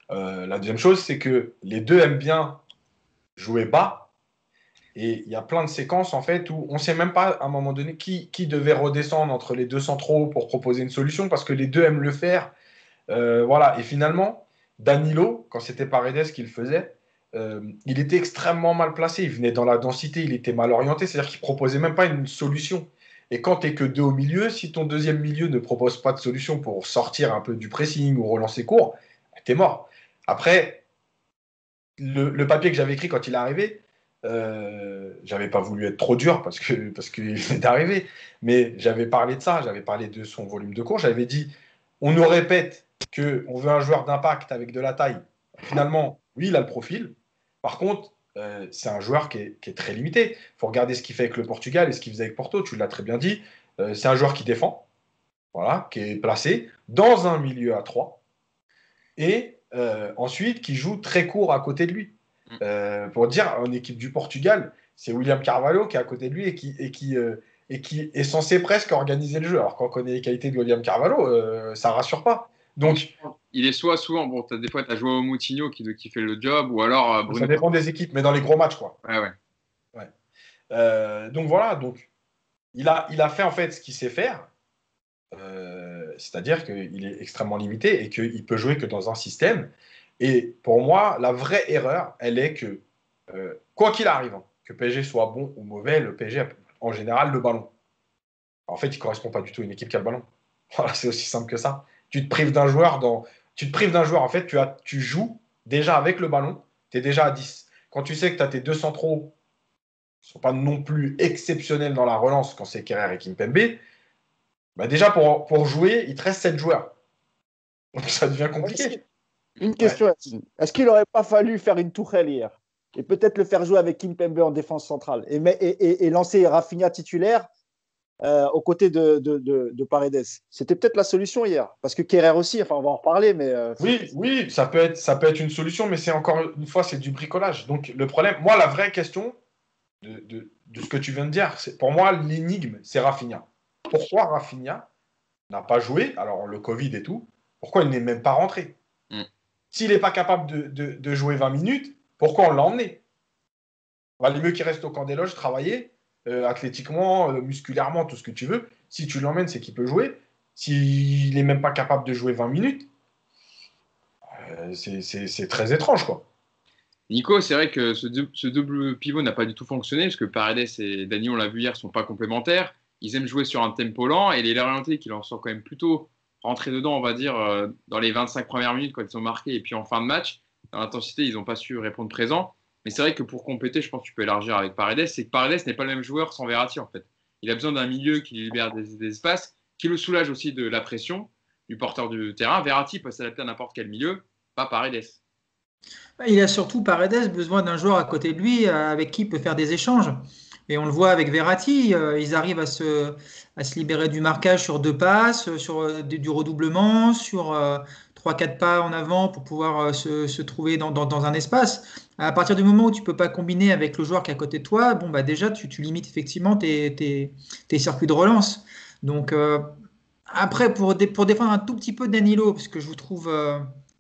La deuxième chose, c'est que les deux aiment bien jouer bas. Et il y a plein de séquences en fait où on ne sait même pas à un moment donné qui devait redescendre entre les deux centraux pour proposer une solution parce que les deux aiment le faire. Voilà. Et finalement, Danilo, quand c'était Paredes qui le faisait, il était extrêmement mal placé. Il venait dans la densité, il était mal orienté, c'est-à-dire qu'il ne proposait même pas une solution. Et quand tu n'es que deux au milieu, si ton deuxième milieu ne propose pas de solution pour sortir un peu du pressing ou relancer court, tu es mort. Après, le papier que j'avais écrit quand il est arrivé, j'avais pas voulu être trop dur parce qu'il venait d'arriver, mais j'avais parlé de ça, j'avais parlé de son volume de cours, j'avais dit, on nous répète qu'on veut un joueur d'impact avec de la taille. Finalement, oui, il a le profil. Par contre, c'est un joueur qui est très limité. Il faut regarder ce qu'il fait avec le Portugal et ce qu'il faisait avec Porto, tu l'as très bien dit. C'est un joueur qui défend, voilà, qui est placé dans un milieu à 3 et ensuite qui joue très court à côté de lui. Pour dire, en équipe du Portugal, c'est William Carvalho qui est à côté de lui et qui est censé presque organiser le jeu. Alors quand on connaît les qualités de William Carvalho, ça ne rassure pas. Donc, il est souvent, bon, des fois tu as Joao Moutinho qui fait le job, ou alors Bruno. Ça dépend des équipes, mais dans les gros matchs, quoi. Ouais. Donc voilà, donc il a fait en fait ce qu'il sait faire. C'est-à-dire qu'il est extrêmement limité et qu'il peut jouer que dans un système. Et pour moi, la vraie erreur, elle est que, quoi qu'il arrive, que PSG soit bon ou mauvais, le PSG a en général le ballon. En fait, il ne correspond pas du tout à une équipe qui a le ballon. Voilà, c'est aussi simple que ça. Tu te prives d'un joueur, en fait, tu joues déjà avec le ballon, tu es déjà à 10. Quand tu sais que tu as tes deux centraux qui ne sont pas non plus exceptionnels dans la relance quand c'est Kerrer et Kimpembe, bah déjà, pour jouer, il te reste 7 joueurs. Donc ça devient compliqué. Une question, est-ce qu'il n'aurait pas fallu faire une Tuchel hier et peut-être le faire jouer avec Kimpembe en défense centrale et lancer Rafinha titulaire aux côtés de Paredes? C'était peut-être la solution hier. Parce que Kerrer aussi, enfin on va en reparler, mais... Oui, ça peut être une solution, mais c'est encore une fois, c'est du bricolage. Donc le problème, moi, la vraie question de ce que tu viens de dire, pour moi, l'énigme, c'est Rafinha. Pourquoi Rafinha n'a pas joué, alors le Covid et tout, pourquoi il n'est même pas rentré? S'il n'est pas capable de jouer 20 minutes, pourquoi on l'a emmené? Il valait mieux qu'il reste au camp des loges, travailler, athlétiquement, musculairement, tout ce que tu veux. Si tu l'emmènes, c'est qu'il peut jouer. S'il n'est même pas capable de jouer 20 minutes, c'est très étrange, quoi. Nico, c'est vrai que ce double pivot n'a pas du tout fonctionné, parce que Paredes et Dani, on l'a vu hier, ne sont pas complémentaires. Ils aiment jouer sur un tempo lent, et les Lorientais qui en sont quand même plutôt rentrés dedans, on va dire, dans les 25 premières minutes quand ils sont marqués, et puis en fin de match, dans l'intensité, ils n'ont pas su répondre présent. Mais c'est vrai que pour compléter, je pense que tu peux élargir avec Paredes, c'est que Paredes n'est pas le même joueur sans Verratti, en fait. Il a besoin d'un milieu qui libère des espaces, qui le soulage aussi de la pression du porteur du terrain. Verratti peut s'adapter à n'importe quel milieu, pas Paredes. Il a surtout, Paredes, besoin d'un joueur à côté de lui avec qui il peut faire des échanges. Et on le voit avec Verratti, ils arrivent à se libérer du marquage sur 2 passes, sur du redoublement, sur 3-4 pas en avant pour pouvoir se trouver dans un espace. À partir du moment où tu ne peux pas combiner avec le joueur qui est à côté de toi, bon, bah déjà, tu limites effectivement tes circuits de relance. Donc, après, pour défendre un tout petit peu Danilo, parce que je vous trouve...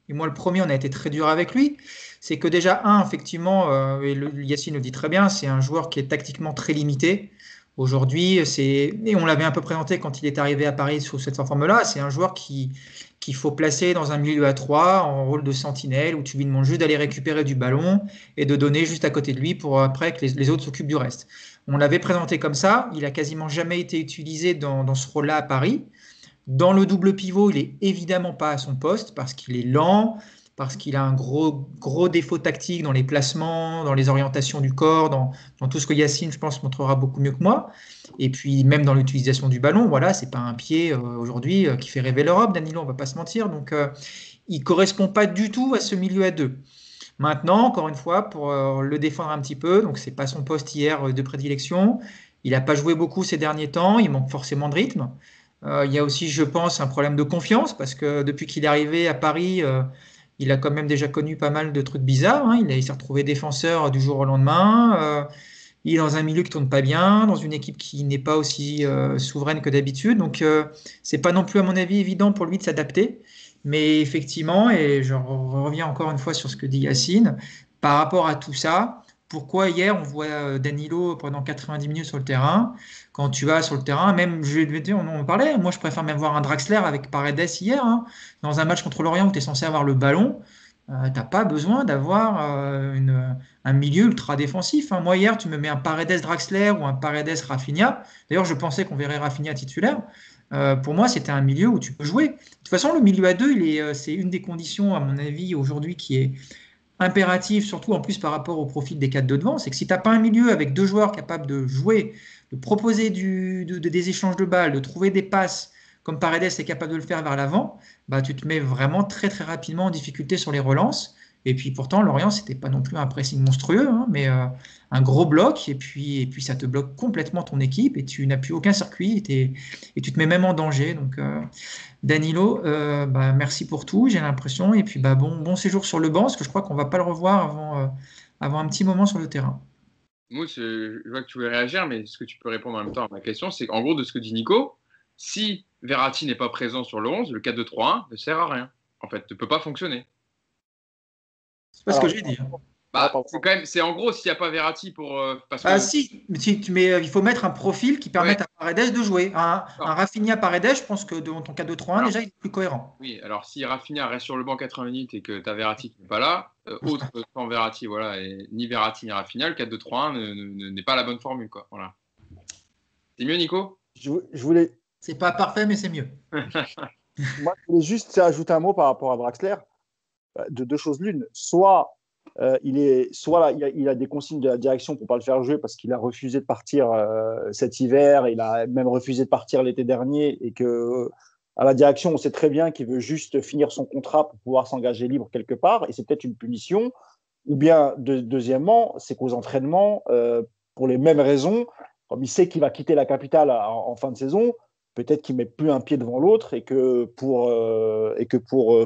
et moi, le premier, on a été très dur avec lui. C'est que déjà, effectivement, et Yacine le dit très bien, c'est un joueur qui est tactiquement très limité. Aujourd'hui, et on l'avait un peu présenté quand il est arrivé à Paris sous cette forme-là, c'est un joueur qui qu'il faut placer dans un milieu à 3 en rôle de sentinelle où tu lui demandes juste d'aller récupérer du ballon et de donner juste à côté de lui pour après que les autres s'occupent du reste. On l'avait présenté comme ça, il a quasiment jamais été utilisé dans ce rôle-là à Paris. Dans le double pivot, il est évidemment pas à son poste parce qu'il est lent, parce qu'il a un gros défaut tactique dans les placements, dans les orientations du corps, dans tout ce que Yacine, je pense, montrera beaucoup mieux que moi. Et puis même dans l'utilisation du ballon, voilà, c'est pas un pied aujourd'hui qui fait rêver l'Europe, Danilo, on va pas se mentir. Donc il correspond pas du tout à ce milieu à deux. Maintenant, encore une fois, pour le défendre un petit peu, donc c'est pas son poste hier de prédilection. Il n'a pas joué beaucoup ces derniers temps, il manque forcément de rythme. Il y a aussi, je pense, un problème de confiance parce que depuis qu'il est arrivé à Paris, il a quand même déjà connu pas mal de trucs bizarres. Hein. Il s'est retrouvé défenseur du jour au lendemain. Il est dans un milieu qui tourne pas bien, dans une équipe qui n'est pas aussi souveraine que d'habitude. Donc, c'est pas non plus, à mon avis, évident pour lui de s'adapter. Mais effectivement, et je reviens encore une fois sur ce que dit Yacine, par rapport à tout ça, pourquoi hier on voit Danilo pendant 90 minutes sur le terrain? Quand tu vas sur le terrain, même, on en parlait, moi je préfère même voir un Draxler avec Paredes hier, hein, dans un match contre l'Orient où tu es censé avoir le ballon. T'as pas besoin d'avoir un milieu ultra défensif. Hein. Moi, hier, tu me mets un Paredes Draxler ou un Paredes Rafinha. D'ailleurs, je pensais qu'on verrait Rafinha titulaire. Pour moi, c'était un milieu où tu peux jouer. De toute façon, le milieu à deux, c'est une des conditions, à mon avis, aujourd'hui, qui est impérative, surtout en plus par rapport au profil des 4 de devant. C'est que si tu n'as pas un milieu avec 2 joueurs capables de jouer, de proposer des échanges de balles, de trouver des passes, comme Paredes est capable de le faire vers l'avant, bah, tu te mets vraiment très très rapidement en difficulté sur les relances. Et puis pourtant, Lorient, c'était pas non plus un pressing monstrueux, hein, mais un gros bloc, et puis ça te bloque complètement ton équipe, et tu n'as plus aucun circuit, et tu te mets même en danger. Donc Danilo, bah, merci pour tout, j'ai l'impression, et puis bah, bon séjour sur le banc, parce que je crois qu'on va pas le revoir avant un petit moment sur le terrain. Moi, je vois que tu veux réagir, mais ce que tu peux répondre en même temps à ma question, c'est qu'en gros, de ce que dit Nico, si Verratti n'est pas présent sur le 11, le 4-2-3-1 ne sert à rien. En fait, ne peut pas fonctionner. C'est pas ce que j'ai dit. Bah, c'est en gros, s'il n'y a pas Verratti pour. Parce que... si, il faut mettre un profil qui permette à Paredes de jouer. Un Rafinha Paredes, je pense que dans ton 4-2-3-1, déjà, il est plus cohérent. Oui, alors si Rafinha reste sur le banc 80 minutes et que tu as Verratti qui n'est pas là, autre sans Verratti, voilà, et ni Verratti ni Rafinha, le 4-2-3-1 n'est pas la bonne formule, quoi. Voilà. C'est mieux, Nico ? Je voulais. C'est pas parfait, mais c'est mieux. Moi, je voulais juste ajouter un mot par rapport à Draxler. De deux choses l'une. Soit il a des consignes de la direction pour ne pas le faire jouer parce qu'il a refusé de partir cet hiver, il a même refusé de partir l'été dernier, et que à la direction, on sait très bien qu'il veut juste finir son contrat pour pouvoir s'engager libre quelque part, et c'est peut-être une punition. Ou bien, deuxièmement, c'est qu'aux entraînements, pour les mêmes raisons, comme il sait qu'il va quitter la capitale en fin de saison, peut-être qu'il ne met plus un pied devant l'autre, et que pour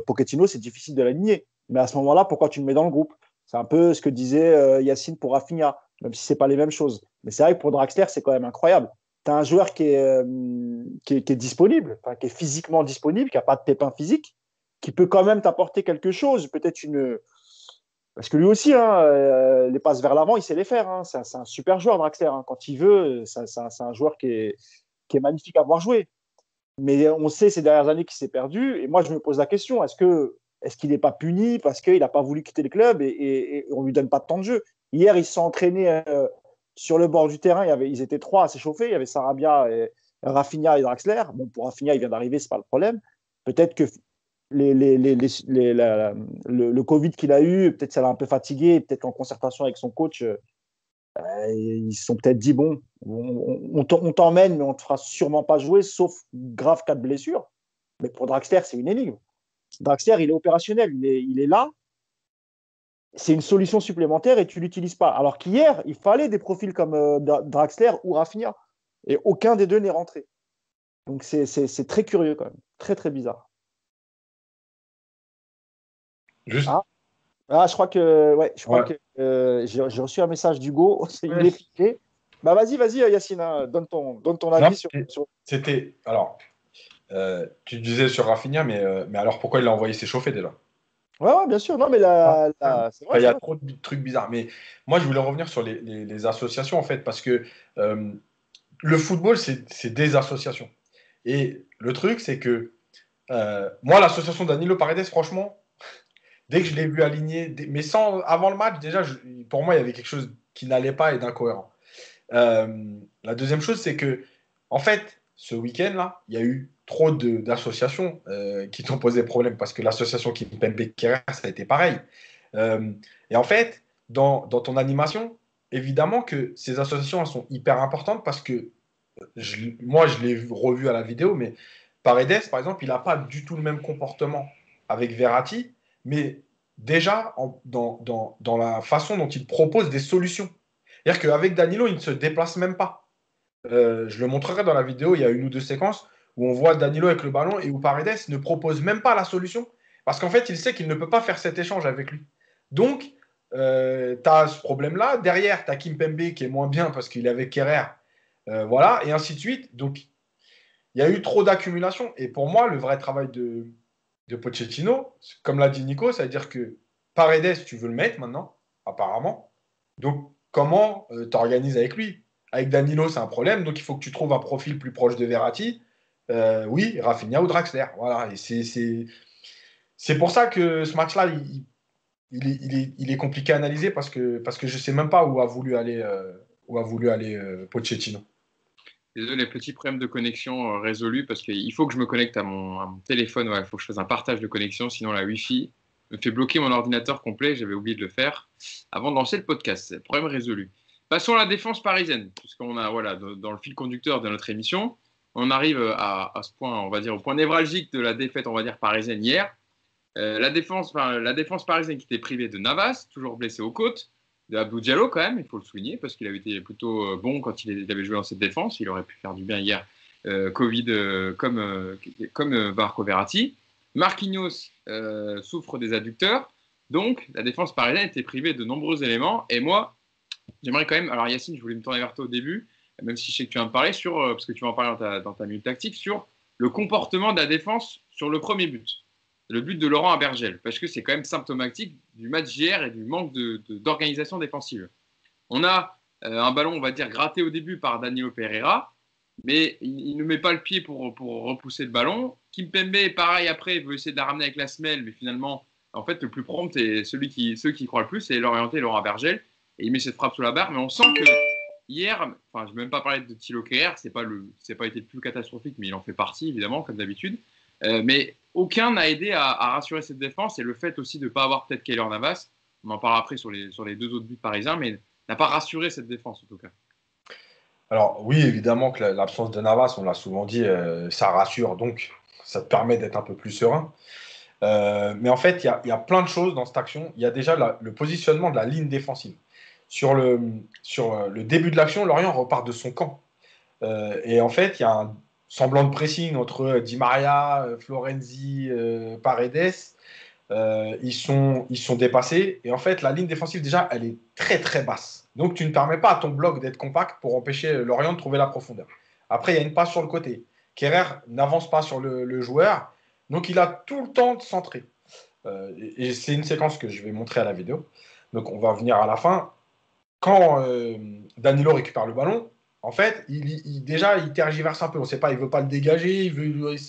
Pochettino, c'est difficile de l'aligner. Mais à ce moment-là, pourquoi tu le mets dans le groupe? C'est un peu ce que disait Yacine pour Rafinha, même si ce n'est pas les mêmes choses. Mais c'est vrai que pour Draxler, c'est quand même incroyable. Tu as un joueur qui est disponible, qui est physiquement disponible, qui n'a pas de pépin physique, qui peut quand même t'apporter quelque chose, peut-être une... Parce que lui aussi, les passes vers l'avant, il sait les faire. Hein. C'est un super joueur, Draxler. Hein. Quand il veut, c'est un joueur qui est magnifique à voir jouer. Mais on sait ces dernières années qu'il s'est perdu. Et moi, je me pose la question, est-ce qu'il n'est pas puni parce qu'il n'a pas voulu quitter le club et on ne lui donne pas de temps de jeu? Hier, ils se sont entraînés sur le bord du terrain. Ils étaient 3 à s'échauffer. Il y avait Sarabia, Rafinha et Draxler. Bon, pour Rafinha, il vient d'arriver, ce n'est pas le problème. Peut-être que le Covid qu'il a eu, peut-être ça l'a un peu fatigué. Peut-être qu'en concertation avec son coach, ils se sont peut-être dit, bon, on t'emmène, mais on ne te fera sûrement pas jouer, sauf grave cas de blessure. Mais pour Draxler, c'est une énigme. Draxler, il est opérationnel, il est là. C'est une solution supplémentaire et tu ne l'utilises pas. Alors qu'hier, il fallait des profils comme Draxler ou Rafinha. Et aucun des deux n'est rentré. Donc c'est très curieux quand même. Très, très bizarre. Juste. Je crois que j'ai reçu un message d'Hugo. Il est fliqué. Bah vas-y Yacine, donne ton avis sur... C'était... Alors, tu disais sur Rafinha, mais alors pourquoi il l'a envoyé s'échauffer déjà? Ouais, bien sûr. Non, mais c'est vrai, il y a trop de trucs bizarres. Mais moi, je voulais revenir sur les associations, en fait, parce que le football, c'est des associations. Et le truc, c'est que Moi, l'association Danilo Paredes, franchement, dès que je l'ai vu aligné, mais avant le match, déjà, pour moi, il y avait quelque chose qui n'allait pas et d'incohérent. La deuxième chose, c'est que, en fait, ce week-end-là, il y a eu trop d'associations qui t'ont posé problème parce que l'association Kimpembe Kerrer, ça a été pareil. Et en fait, dans ton animation, évidemment que ces associations elles sont hyper importantes parce que moi, je l'ai revu à la vidéo, mais Paredes, par exemple, il n'a pas du tout le même comportement avec Verratti, mais déjà dans la façon dont il propose des solutions. C'est-à-dire qu'avec Danilo, il ne se déplace même pas. Je le montrerai dans la vidéo, il y a une ou deux séquences où on voit Danilo avec le ballon et où Paredes ne propose même pas la solution parce qu'en fait, il sait qu'il ne peut pas faire cet échange avec lui. Donc, tu as ce problème-là. Derrière, tu as Kimpembe qui est moins bien parce qu'il est avec Kerrer. Voilà, et ainsi de suite. Donc, il y a eu trop d'accumulation. Et pour moi, le vrai travail de Pochettino, comme l'a dit Nico, ça veut dire que Paredes, tu veux le mettre maintenant, apparemment. Donc, comment t'organises avec lui? Avec Danilo, c'est un problème. Donc, il faut que tu trouves un profil plus proche de Verratti. Oui, Rafinha ou Draxler. Voilà. Et c'est pour ça que ce match-là, il est compliqué à analyser parce que je ne sais même pas où a voulu aller, Pochettino. Désolé, petit problème de connexion résolu parce qu'il faut que je me connecte à mon téléphone. Il faut que je fasse un partage de connexion, sinon la Wi-Fi me fait bloquer mon ordinateur complet. J'avais oublié de le faire avant de lancer le podcast. C'est problème résolu. Passons à la défense parisienne, puisqu'on a, voilà, dans le fil conducteur de notre émission, on arrive à ce point, on va dire, au point névralgique de la défaite, on va dire, parisienne hier. La défense parisienne qui était privée de Navas, toujours blessé aux côtes, de Abdou Diallo quand même, il faut le souligner, parce qu'il avait été plutôt bon quand il avait joué dans cette défense. Il aurait pu faire du bien hier, Covid, comme Marco Verratti. Marquinhos souffre des adducteurs. Donc, la défense parisienne était privée de nombreux éléments. Et moi, j'aimerais quand même, alors Yacine, je voulais me tourner vers toi au début, même si je sais que tu vas me parler, parce que tu vas en parler dans ta minute tactique, sur le comportement de la défense sur le premier but. Le but de Laurent Abergel, parce que c'est quand même symptomatique du match hier et du manque d'organisation défensive. On a un ballon, on va dire, gratté au début par Danilo Pereira, mais il ne met pas le pied pour repousser le ballon. Kimpembe, pareil, après, il veut essayer de la ramener avec la semelle, mais finalement, en fait, le plus prompt et ceux qui croient le plus, c'est l'orienté Laurent Abergel, et il met cette frappe sous la barre, mais on sent que hier, enfin, je ne vais même pas parler de Thilo Kehrer, c'est pas été le plus catastrophique, mais il en fait partie, évidemment, comme d'habitude. Mais aucun n'a aidé à rassurer cette défense, et le fait aussi de ne pas avoir peut-être Keylor Navas, on en parlera après sur les deux autres buts parisiens, mais n'a pas rassuré cette défense en tout cas. Alors oui, évidemment que l'absence de Navas, on l'a souvent dit, ça rassure, donc ça te permet d'être un peu plus serein. Mais en fait, il y a plein de choses dans cette action. Il y a déjà le positionnement de la ligne défensive. Sur le début de l'action, Lorient repart de son camp. Et en fait, il y a un semblant de pressing entre Di Maria, Florenzi, Paredes. Ils sont dépassés. Et en fait, la ligne défensive, déjà, elle est très, très basse. Donc, tu ne permets pas à ton bloc d'être compact pour empêcher Lorient de trouver la profondeur. Après, il y a une passe sur le côté. Kerrer n'avance pas sur le joueur. Donc, il a tout le temps de centrer. Et c'est une séquence que je vais montrer à la vidéo. Donc, on va venir à la fin. Quand Danilo récupère le ballon, en fait, déjà, il tergiverse un peu. On ne sait pas, il ne veut pas le dégager.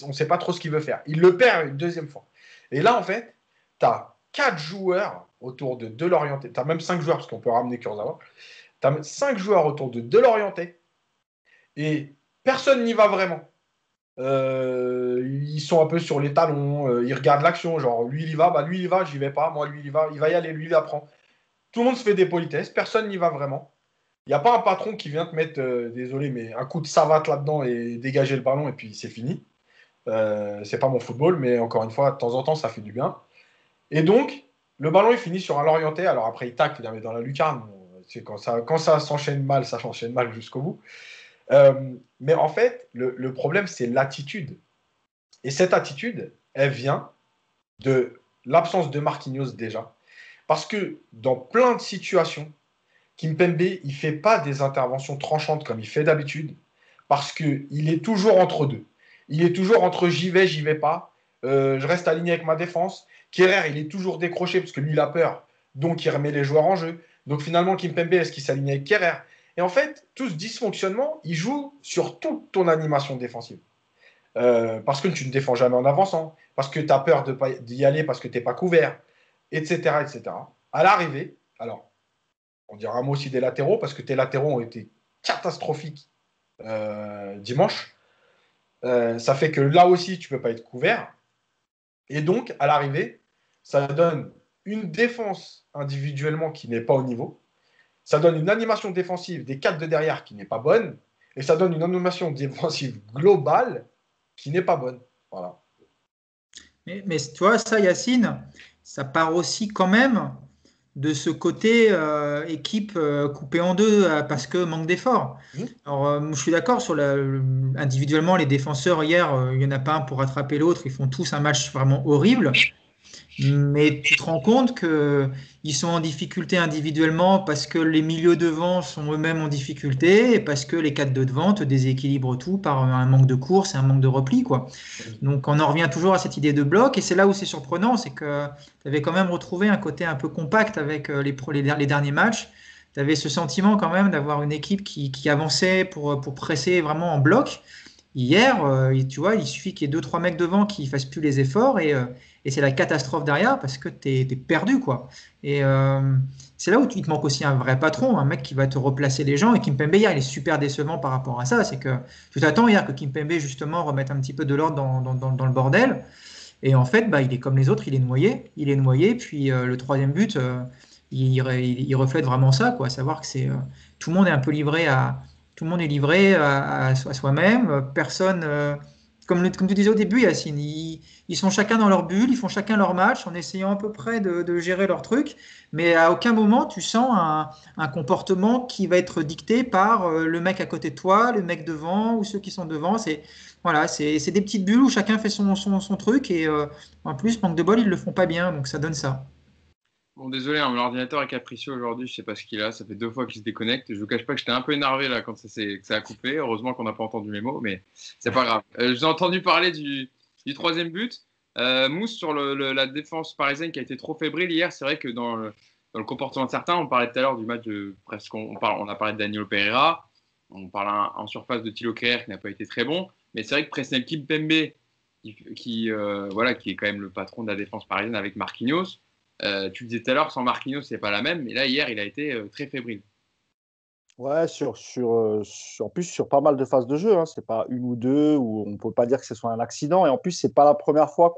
On ne sait pas trop ce qu'il veut faire. Il le perd une deuxième fois. Et là, en fait, tu as 4 joueurs autour de Delorienté. Tu as même 5 joueurs, parce qu'on peut ramener Kurzawa. Tu as 5 joueurs autour de Delorienté. Et personne n'y va vraiment. Ils sont un peu sur les talons. Ils regardent l'action. Genre, lui, il y va. Bah, lui, il y va. J'y vais pas. Moi, lui, il y va. Il va y aller. Lui, il apprend. Tout le monde se fait des politesses. Personne n'y va vraiment. Il n'y a pas un patron qui vient te mettre, désolé, mais un coup de savate là-dedans et dégager le ballon et puis c'est fini. C'est pas mon football, mais encore une fois, de temps en temps, ça fait du bien. Et donc, le ballon, il finit sur un Lorientais. Alors après, il tacle, il la met dans la lucarne. C'est quand ça s'enchaîne mal, ça s'enchaîne mal jusqu'au bout. Mais en fait, le problème, c'est l'attitude. Et cette attitude, elle vient de l'absence de Marquinhos déjà. Parce que dans plein de situations, Kimpembe, il ne fait pas des interventions tranchantes comme il fait d'habitude. Parce qu'il est toujours entre deux. Il est toujours entre j'y vais pas. Je reste aligné avec ma défense. Kerrer, il est toujours décroché parce que lui, il a peur. Donc, il remet les joueurs en jeu. Donc, finalement, Kimpembe, est-ce qu'il s'aligne avec Kerrer? Et en fait, tout ce dysfonctionnement, il joue sur toute ton animation défensive. parce que tu ne défends jamais en avançant, parce que tu as peur d'y aller parce que tu n'es pas couvert, etc., etc. À l'arrivée, alors, on dira un mot aussi des latéraux, parce que tes latéraux ont été catastrophiques dimanche. Ça fait que là aussi, tu ne peux pas être couvert. Et donc, à l'arrivée, ça donne une défense individuellement qui n'est pas au niveau. Ça donne une animation défensive des 4 de derrière qui n'est pas bonne. Et ça donne une animation défensive globale qui n'est pas bonne. Voilà. Mais tu vois, ça, Yacine, ça part aussi quand même de ce côté équipe coupée en deux parce que manque d'efforts. Alors, je suis d'accord sur individuellement, les défenseurs, hier, il n'y en a pas un pour rattraper l'autre. Ils font tous un match vraiment horrible. Mais tu te rends compte qu'ils sont en difficulté individuellement parce que les milieux devant sont eux-mêmes en difficulté et parce que les 4 de devant te déséquilibrent tout par un manque de course et un manque de repli, quoi. Donc on en revient toujours à cette idée de bloc et c'est là où c'est surprenant, c'est que tu avais quand même retrouvé un côté un peu compact avec les derniers matchs. Tu avais ce sentiment quand même d'avoir une équipe qui avançait pour presser vraiment en bloc. Hier, tu vois, il suffit qu'il y ait 2-3 mecs devant qui ne fassent plus les efforts et c'est la catastrophe derrière parce que tu es perdu, quoi. Et c'est là où il te manque aussi un vrai patron, un mec qui va te replacer les gens. Et Kimpembe, hier, il est super décevant par rapport à ça. C'est que tu t'attends hier que Kimpembe, justement, remette un petit peu de l'ordre dans le bordel. Et en fait, bah, il est comme les autres, il est noyé. Il est noyé. Puis le troisième but, il reflète vraiment ça, quoi. Savoir que tout le monde est un peu livré tout le monde est livré à soi-même. Personne, comme tu disais au début, Yacine, ils sont chacun dans leur bulle, ils font chacun leur match en essayant à peu près de gérer leur truc. Mais à aucun moment, tu sens un comportement qui va être dicté par le mec à côté de toi, le mec devant ou ceux qui sont devant. Voilà, c'est des petites bulles où chacun fait son truc. Et en plus, manque de bol, ils le font pas bien. Donc ça donne ça. Bon, désolé, hein, mon ordinateur est capricieux aujourd'hui, je sais pas ce qu'il a, ça fait 2 fois qu'il se déconnecte. Je vous cache pas que j'étais un peu énervé là quand que ça a coupé. Heureusement qu'on n'a pas entendu mes mots, mais c'est pas grave. J'ai entendu parler du troisième but. Mousse sur la défense parisienne qui a été trop fébrile hier. C'est vrai que dans le comportement de certains, on parlait tout à l'heure du match de presque, on a parlé de Danilo Pereira, on parle en surface de Thilo Kehrer qui n'a pas été très bon, mais c'est vrai que Presnel Kimpembe, voilà, qui est quand même le patron de la défense parisienne avec Marquinhos. Tu le disais tout à l'heure, sans Marquinhos, c'est pas la même, mais là, hier, il a été très fébrile. Ouais, en plus sur pas mal de phases de jeu, hein. C'est pas une ou deux, où on peut pas dire que ce soit un accident. Et en plus, c'est pas la première fois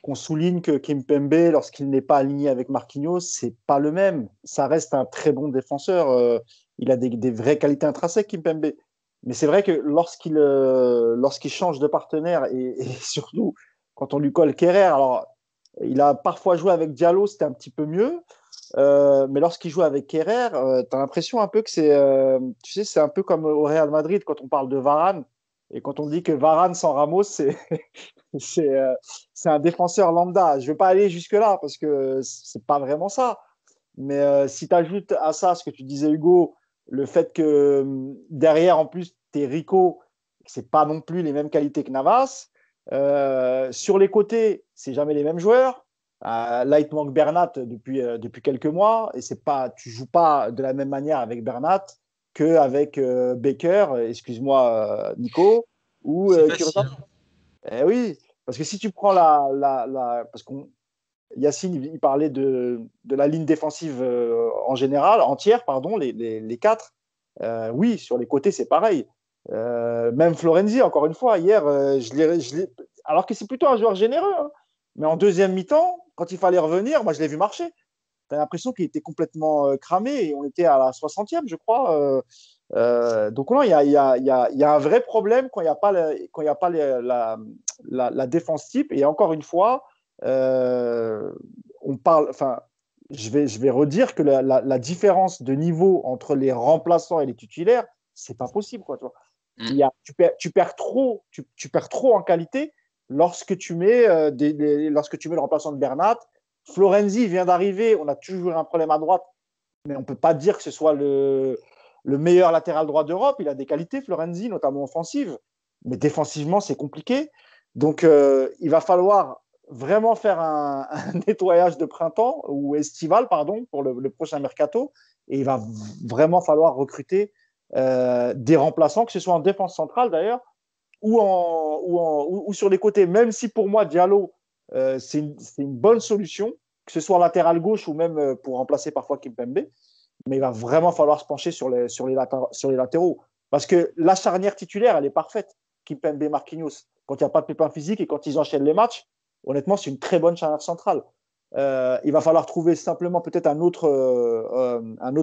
qu'on souligne que Kimpembe, lorsqu'il n'est pas aligné avec Marquinhos, c'est pas le même. Ça reste un très bon défenseur. Il a des vraies qualités intrinsèques, Kimpembe. Mais c'est vrai que lorsqu'il change de partenaire et surtout quand on lui colle Kehrer, alors il a parfois joué avec Diallo, c'était un petit peu mieux. Mais lorsqu'il joue avec Kehrer, tu as l'impression un peu que tu sais, c'est un peu comme au Real Madrid quand on parle de Varane. Et quand on dit que Varane sans Ramos, c'est, euh, c'est un défenseur lambda. Je ne vais pas aller jusque-là parce que ce n'est pas vraiment ça. Mais si tu ajoutes à ça ce que tu disais, Hugo, le fait que derrière, en plus, tu es Rico, ce n'est pas non plus les mêmes qualités que Navas. Sur les côtés, c'est jamais les mêmes joueurs. Là, il te manque Bernat depuis quelques mois et tu ne joues pas de la même manière avec Bernat qu'avec Baker, excuse-moi Nico, ou C'est Kurzawa. facile. Eh oui, parce que si tu prends parce qu'on Yacine, il parlait de la ligne défensive en général, entière, pardon, les quatre. Oui, sur les côtés, c'est pareil. Même Florenzi, encore une fois, hier, alors que c'est plutôt un joueur généreux, hein. Mais en deuxième mi-temps, quand il fallait revenir, moi, je l'ai vu marcher. Tu as l'impression qu'il était complètement cramé et on était à la 60e, je crois. Donc, non, il y a un vrai problème quand il n'y a pas, quand il y a pas la défense type. Et encore une fois, on parle, enfin, je vais redire que la différence de niveau entre les remplaçants et les titulaires, c'est pas possible, quoi, tu vois. Tu perds trop en qualité lorsque tu mets le remplaçant de Bernat. Florenzi vient d'arriver, on a toujours un problème à droite, mais on peut pas dire que ce soit le meilleur latéral droit d'Europe. Il a des qualités, Florenzi, notamment offensives, mais défensivement, c'est compliqué. Donc, il va falloir vraiment faire un nettoyage de printemps ou estival, pardon, pour le prochain mercato. Et il va vraiment falloir recruter des remplaçants, que ce soit en défense centrale d'ailleurs, ou sur les côtés, même si pour moi, Diallo, c'est une bonne solution, que ce soit latéral gauche ou même pour remplacer parfois Kimpembe. Mais il va vraiment falloir se pencher sur les latéraux. Parce que la charnière titulaire, elle est parfaite. Kimpembe, Marquinhos, quand il n'y a pas de pépin physique et quand ils enchaînent les matchs, honnêtement, c'est une très bonne charnière centrale. Il va falloir trouver simplement peut-être un autre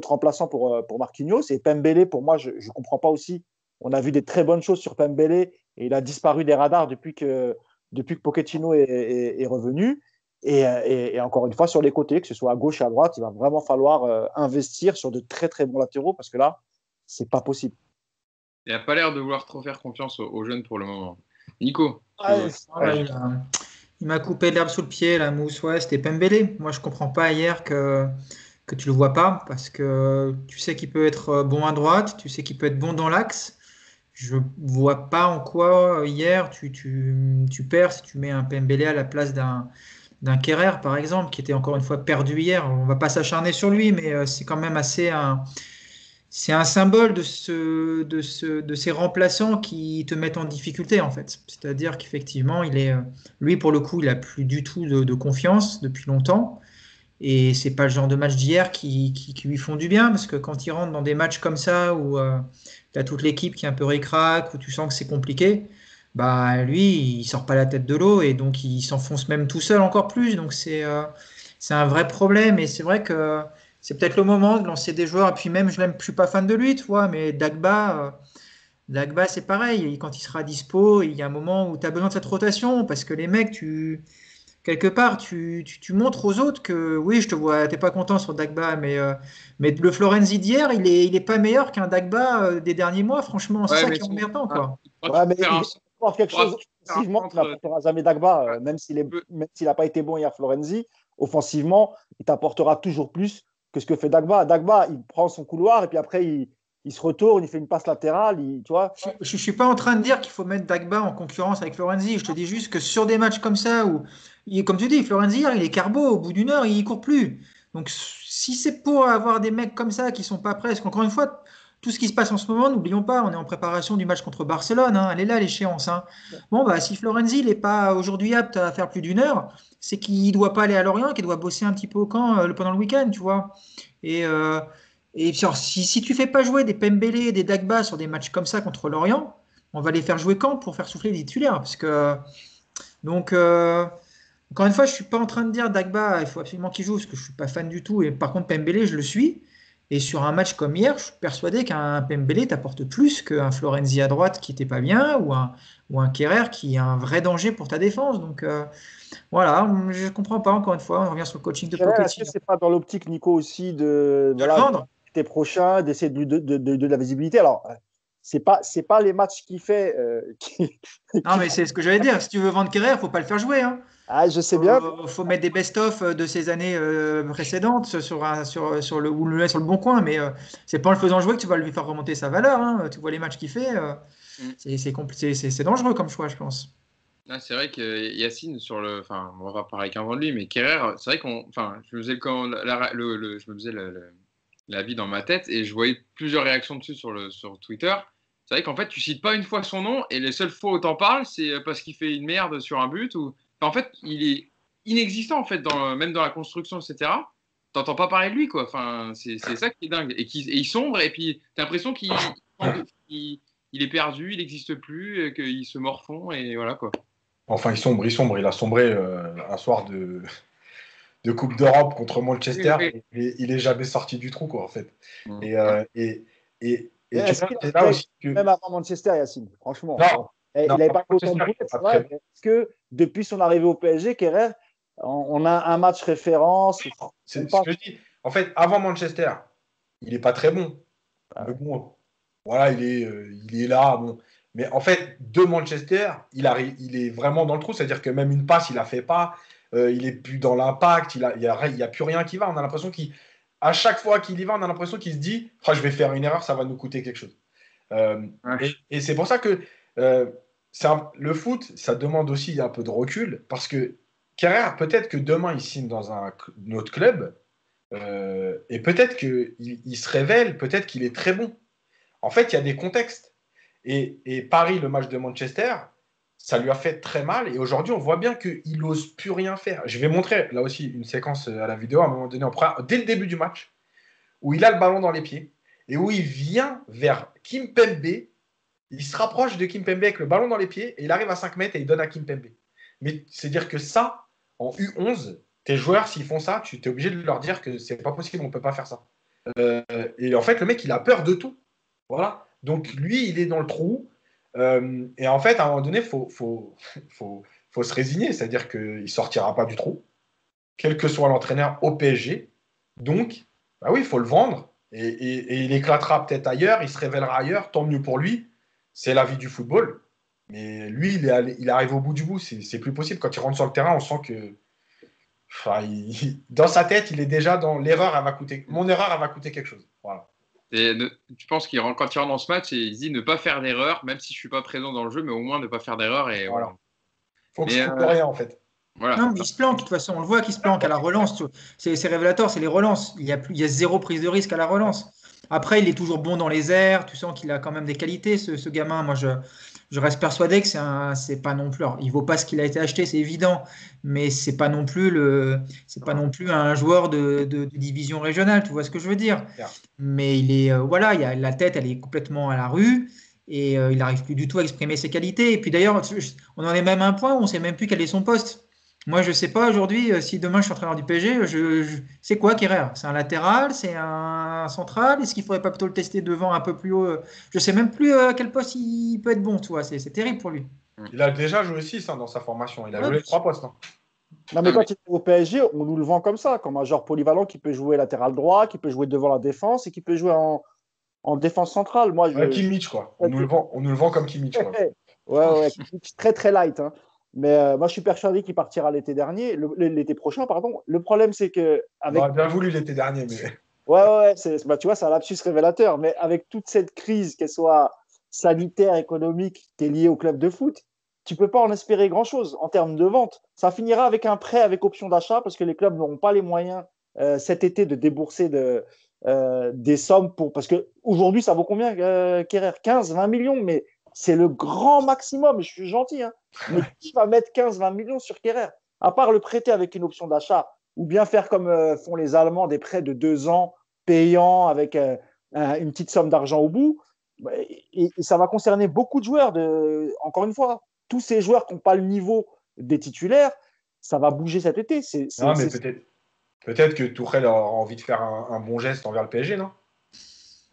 remplaçant pour Marquinhos. Et Pembele, pour moi, je ne comprends pas aussi. On a vu des très bonnes choses sur Pembele et il a disparu des radars depuis que Pochettino est revenu. Et encore une fois, sur les côtés, que ce soit à gauche et à droite, il va vraiment falloir investir sur de très très bons latéraux parce que là, c'est pas possible. Il n'a pas l'air de vouloir trop faire confiance aux jeunes pour le moment. Nico. Il m'a coupé l'herbe sous le pied, la mousse. Ouais, c'était Pembele. Moi, je comprends pas hier que tu le vois pas parce que tu sais qu'il peut être bon à droite, tu sais qu'il peut être bon dans l'axe. Je vois pas en quoi hier tu perds si tu mets un Pembele à la place d'un Kerrer, par exemple, qui était encore une fois perdu hier. On va pas s'acharner sur lui, mais c'est quand même c'est un symbole de ces remplaçants qui te mettent en difficulté, en fait. C'est-à-dire qu'effectivement, lui, pour le coup, il a plus du tout de confiance depuis longtemps. Et c'est pas le genre de match d'hier qui lui font du bien, parce que quand il rentre dans des matchs comme ça, où tu as toute l'équipe qui est un peu ric-rac, où tu sens que c'est compliqué, bah lui, il sort pas la tête de l'eau, et donc il s'enfonce même tout seul encore plus. Donc c'est un vrai problème, et c'est vrai que c'est peut-être le moment de lancer des joueurs. Et puis même, je suis pas fan de lui, tu vois, mais Dagba, c'est pareil. Quand il sera dispo, il y a un moment où tu as besoin de cette rotation, parce que les mecs, quelque part, tu montres aux autres que oui, je te vois, t'es pas content sur Dagba, mais le Florenzi d'hier, il est pas meilleur qu'un Dagba des derniers mois, franchement. C'est ça qui est emmerdant, quoi. Ouais, mais il va avoir quelque chose offensivement qui n'apportera jamais Dagba, même s'il n'a pas été bon hier, Florenzi. Offensivement, il t'apportera toujours plus que ce que fait Dagba. Dagba, il prend son couloir et puis après, il se retourne, il fait une passe latérale. Tu vois. Je ne suis pas en train de dire qu'il faut mettre Dagba en concurrence avec Florenzi. Je te dis juste que sur des matchs comme ça, où, comme tu dis, Florenzi, il est carbo, au bout d'une heure, il ne court plus. Donc, si c'est pour avoir des mecs comme ça qui ne sont pas prêts, parce qu'encore une fois, tout ce qui se passe en ce moment, n'oublions pas, on est en préparation du match contre Barcelone. Hein, elle est là, l'échéance. Hein. Bon, bah, si Florenzi n'est pas aujourd'hui apte à faire plus d'une heure, c'est qu'il ne doit pas aller à Lorient, qu'il doit bosser un petit peu au camp pendant le week-end, tu vois. Et genre, si tu fais pas jouer des Pembele, des Dagba sur des matchs comme ça contre Lorient, on va les faire jouer quand pour faire souffler les titulaires parce que, donc, encore une fois, je suis pas en train de dire Dagba, il faut absolument qu'il joue parce que je suis pas fan du tout. Et par contre, Pembele, je le suis. Et sur un match comme hier, je suis persuadé qu'un Pembele t'apporte plus qu'un Florenzi à droite qui n'était pas bien ou un Kerrer qui est un vrai danger pour ta défense. Donc, voilà, je comprends pas, encore une fois, on revient sur le coaching de Pochettino. Est-ce que c'est pas dans l'optique, Nico, aussi de vendre l'été prochain, d'essayer de la visibilité? Alors, c'est pas les matchs qu'il fait. Non, mais c'est ce que j'allais dire. Si tu veux vendre Kerrer, faut pas le faire jouer. Hein. Ah, je sais bien. Faut mettre des best-of de ces années précédentes sur le ou le mettre sur le bon coin, mais c'est pas en le faisant jouer que tu vas lui faire remonter sa valeur. Hein. Tu vois les matchs qu'il fait, c'est dangereux comme choix, je pense. Ah, c'est vrai que Yacine, on va pas parler qu'un vent de lui, mais Kerrer, c'est vrai je me faisais je me faisais l'avis dans ma tête et je voyais plusieurs réactions dessus sur Twitter. C'est vrai qu'en fait, tu cites pas une fois son nom et les seules fois où t'en parles, c'est parce qu'il fait une merde sur un but ou, en fait, il est inexistant en fait, même dans la construction, etc. T'entends pas parler de lui, quoi. Enfin, c'est ça qui est dingue et il sombre et puis t'as l'impression qu'il est perdu, il n'existe plus, qu'il se morfond et voilà quoi. Enfin, il sombre. Il a sombré un soir de Coupe d'Europe contre Manchester. Oui. Il est jamais sorti du trou, quoi, en fait. C'est là aussi que... Même avant Manchester, Yacine, franchement. Il n'avait pas autant de but. Est-ce que depuis son arrivée au PSG, Kerrer, on a un match référence? C'est ce que je dis. En fait, avant Manchester, il n'est pas très bon. Mais bon, voilà, il est là. Bon. Mais en fait, de Manchester, il est vraiment dans le trou. C'est-à-dire que même une passe, il ne la fait pas. Il n'est plus dans l'impact. Il n'y a plus rien qui va. On a l'impression qu'à chaque fois qu'il y va, on a l'impression qu'il se dit je vais faire une erreur, ça va nous coûter quelque chose. Et c'est pour ça que le foot, ça demande aussi un peu de recul. Parce que Kerrer, peut-être que demain, il signe dans un autre club. Et peut-être qu'il se révèle, peut-être qu'il est très bon. En fait, il y a des contextes. Et Paris, le match de Manchester, ça lui a fait très mal. Et aujourd'hui, on voit bien qu'il n'ose plus rien faire. Je vais montrer là aussi une séquence à la vidéo à un moment donné, dès le début du match, où il a le ballon dans les pieds et où il vient vers Kimpembe. Il se rapproche de Kimpembe avec le ballon dans les pieds et il arrive à 5 mètres et il donne à Kimpembe. Mais c'est dire que ça, en U11, tes joueurs, s'ils font ça, tu es obligé de leur dire que c'est pas possible, on peut pas faire ça. Et en fait, le mec, il a peur de tout. Voilà. Donc, lui, il est dans le trou. Et en fait, à un moment donné, faut se résigner. C'est-à-dire qu'il ne sortira pas du trou, quel que soit l'entraîneur au PSG. Donc, bah oui, il faut le vendre. Et il éclatera peut-être ailleurs, il se révélera ailleurs, tant mieux pour lui. C'est la vie du football. Mais lui, il arrive au bout du bout. C'est plus possible. Quand il rentre sur le terrain, on sent que. Enfin, dans sa tête, il est déjà dans l'erreur, elle va coûter. Mon erreur, elle va coûter quelque chose. Voilà. Et tu penses quand il rentre dans ce match, il dit ne pas faire d'erreur, même si je ne suis pas présent dans le jeu, mais au moins ne pas faire d'erreur. Et voilà. Faut que je coupe rien, en fait. Voilà. Non, mais il se planque, de toute façon, on le voit qu'il se planque à la relance. C'est révélateur, c'est les relances. Il y a zéro prise de risque à la relance. Après, il est toujours bon dans les airs. Tu sens qu'il a quand même des qualités, ce gamin. Moi, je reste persuadé que c'est pas non plus. Alors, il vaut pas ce qu'il a été acheté, c'est évident, mais c'est pas non plus un joueur de division régionale. Tu vois ce que je veux dire? Yeah. Mais il est voilà, la tête, elle est complètement à la rue. Et il n'arrive plus du tout à exprimer ses qualités. Et puis d'ailleurs, on en est même à un point où on ne sait même plus quel est son poste. Moi, je ne sais pas aujourd'hui si demain je suis entraîneur du PSG, c'est quoi Kerrer? C'est un latéral? C'est un central? Est-ce qu'il ne faudrait pas plutôt le tester devant un peu plus haut? Je ne sais même plus à quel poste il peut être bon. Tu vois, c'est terrible pour lui. Il a déjà joué 6 dans sa formation. Il a joué les 3 postes. Hein. Non, mais quand il est au PSG, on nous le vend comme ça, comme un joueur polyvalent qui peut jouer latéral droit, qui peut jouer devant la défense et qui peut jouer en défense centrale. Moi, Kimmich, quoi. On nous le vend comme Kimmich, quoi. ouais, très, très light. Hein. Mais moi, je suis persuadé qu'il partira l'été prochain, pardon. Le problème, c'est que. On aurait bien voulu l'été dernier, mais. Ouais, tu vois, c'est un lapsus révélateur. Mais avec toute cette crise, qu'elle soit sanitaire, économique, qui est liée au club de foot, tu ne peux pas en espérer grand-chose en termes de vente. Ça finira avec un prêt avec option d'achat parce que les clubs n'auront pas les moyens cet été de débourser des sommes pour. Parce qu'aujourd'hui, ça vaut combien, Kerrer? 15, 20 millions, mais. C'est le grand maximum, je suis gentil, hein. Mais qui va mettre 15-20 millions sur Kerrer? À part le prêter avec une option d'achat, ou bien faire comme font les Allemands, des prêts de 2 ans payants avec une petite somme d'argent au bout. Et ça va concerner beaucoup de joueurs. Encore une fois, tous ces joueurs qui n'ont pas le niveau des titulaires, ça va bouger cet été. Non, mais peut-être que Tuchel aura envie de faire un bon geste envers le PSG, non?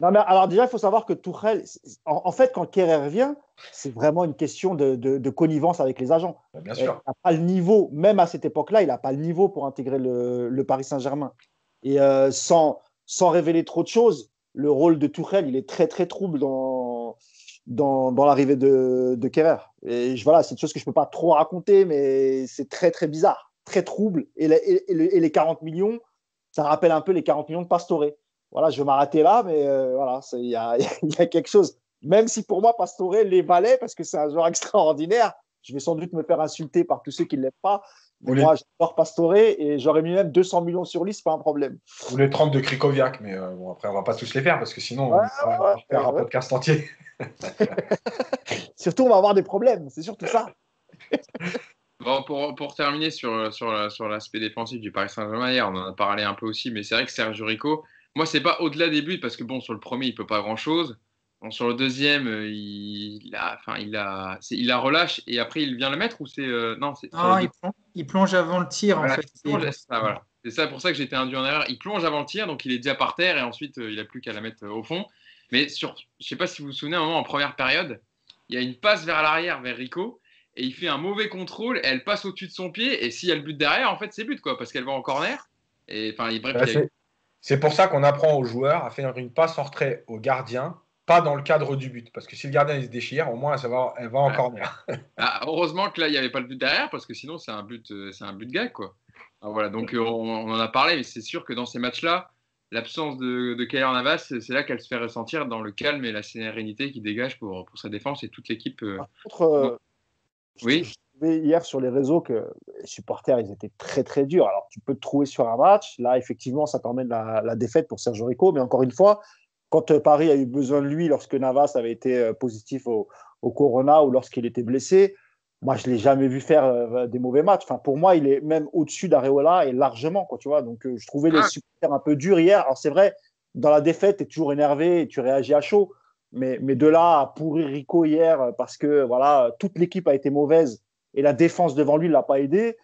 Non, mais alors déjà, il faut savoir que Tuchel, en fait, quand Kerrer vient, c'est vraiment une question de connivence avec les agents. Bien sûr. Il n'a pas le niveau, même à cette époque-là, il n'a pas le niveau pour intégrer le Paris Saint-Germain. Et sans révéler trop de choses, le rôle de Tuchel, il est très, très trouble dans l'arrivée de Kerrer. Et voilà, c'est une chose que je ne peux pas trop raconter, mais c'est très, très bizarre, très trouble. Et les 40 millions, ça rappelle un peu les 40 millions de Pastore. Voilà, je vais m'arrêter là, mais voilà, il y a quelque chose. Même si pour moi, Pastore les valait parce que c'est un joueur extraordinaire, je vais sans doute me faire insulter par tous ceux qui ne l'aiment pas. Mais moi, j'adore Pastore et j'aurais mis même 200 millions sur lui, c'est pas un problème. Ou les 30 de Krikoviak, mais bon, après, on ne va pas tous les faire parce que sinon, on va faire un podcast entier. Surtout, on va avoir des problèmes, c'est surtout ça. Bon, pour terminer sur l'aspect défensif du Paris Saint-Germain, hier, on en a parlé un peu aussi, mais c'est vrai que Sergio Rico, moi, c'est pas au-delà des buts parce que bon, sur le premier, il peut pas grand-chose. Bon, sur le deuxième, il la relâche et après il vient le mettre ou c'est non, il plonge avant le tir voilà, en fait. Voilà. C'est ça pour ça que j'ai été induit en erreur. Il plonge avant le tir, donc il est déjà par terre et ensuite il a plus qu'à la mettre au fond. Mais je sais pas si vous vous souvenez, à un moment en première période, il y a une passe vers l'arrière vers Rico et il fait un mauvais contrôle. Et elle passe au-dessus de son pied et s'il y a le but derrière, en fait c'est but quoi, parce qu'elle va en corner. Et enfin bref. C'est pour ça qu'on apprend aux joueurs à faire une passe en retrait au gardien, pas dans le cadre du but. Parce que si le gardien il se déchire, au moins elle va en corner. Ah, heureusement que là, il n'y avait pas le but derrière, parce que sinon, c'est un but gag, quoi. Alors, voilà, donc on en a parlé, mais c'est sûr que dans ces matchs-là, l'absence de Keylor Navas, c'est là qu'elle se fait ressentir dans le calme et la sérénité qu'il dégage pour sa défense et toute l'équipe. Par contre, oui. Je trouvais hier sur les réseaux que les supporters, ils étaient très, très durs. Alors, tu peux te trouver sur un match. Là, effectivement, ça t'emmène la défaite pour Sergio Rico. Mais encore une fois, quand Paris a eu besoin de lui, lorsque Navas avait été positif au Corona ou lorsqu'il était blessé, moi, je ne l'ai jamais vu faire des mauvais matchs. Enfin, pour moi, il est même au-dessus d'Areola et largement, quoi, tu vois. Donc, je trouvais les supporters un peu durs hier. Alors, c'est vrai, dans la défaite, tu es toujours énervé et tu réagis à chaud. Mais de là à pourrir Rico hier parce que voilà, toute l'équipe a été mauvaise et la défense devant lui ne l'a pas aidé,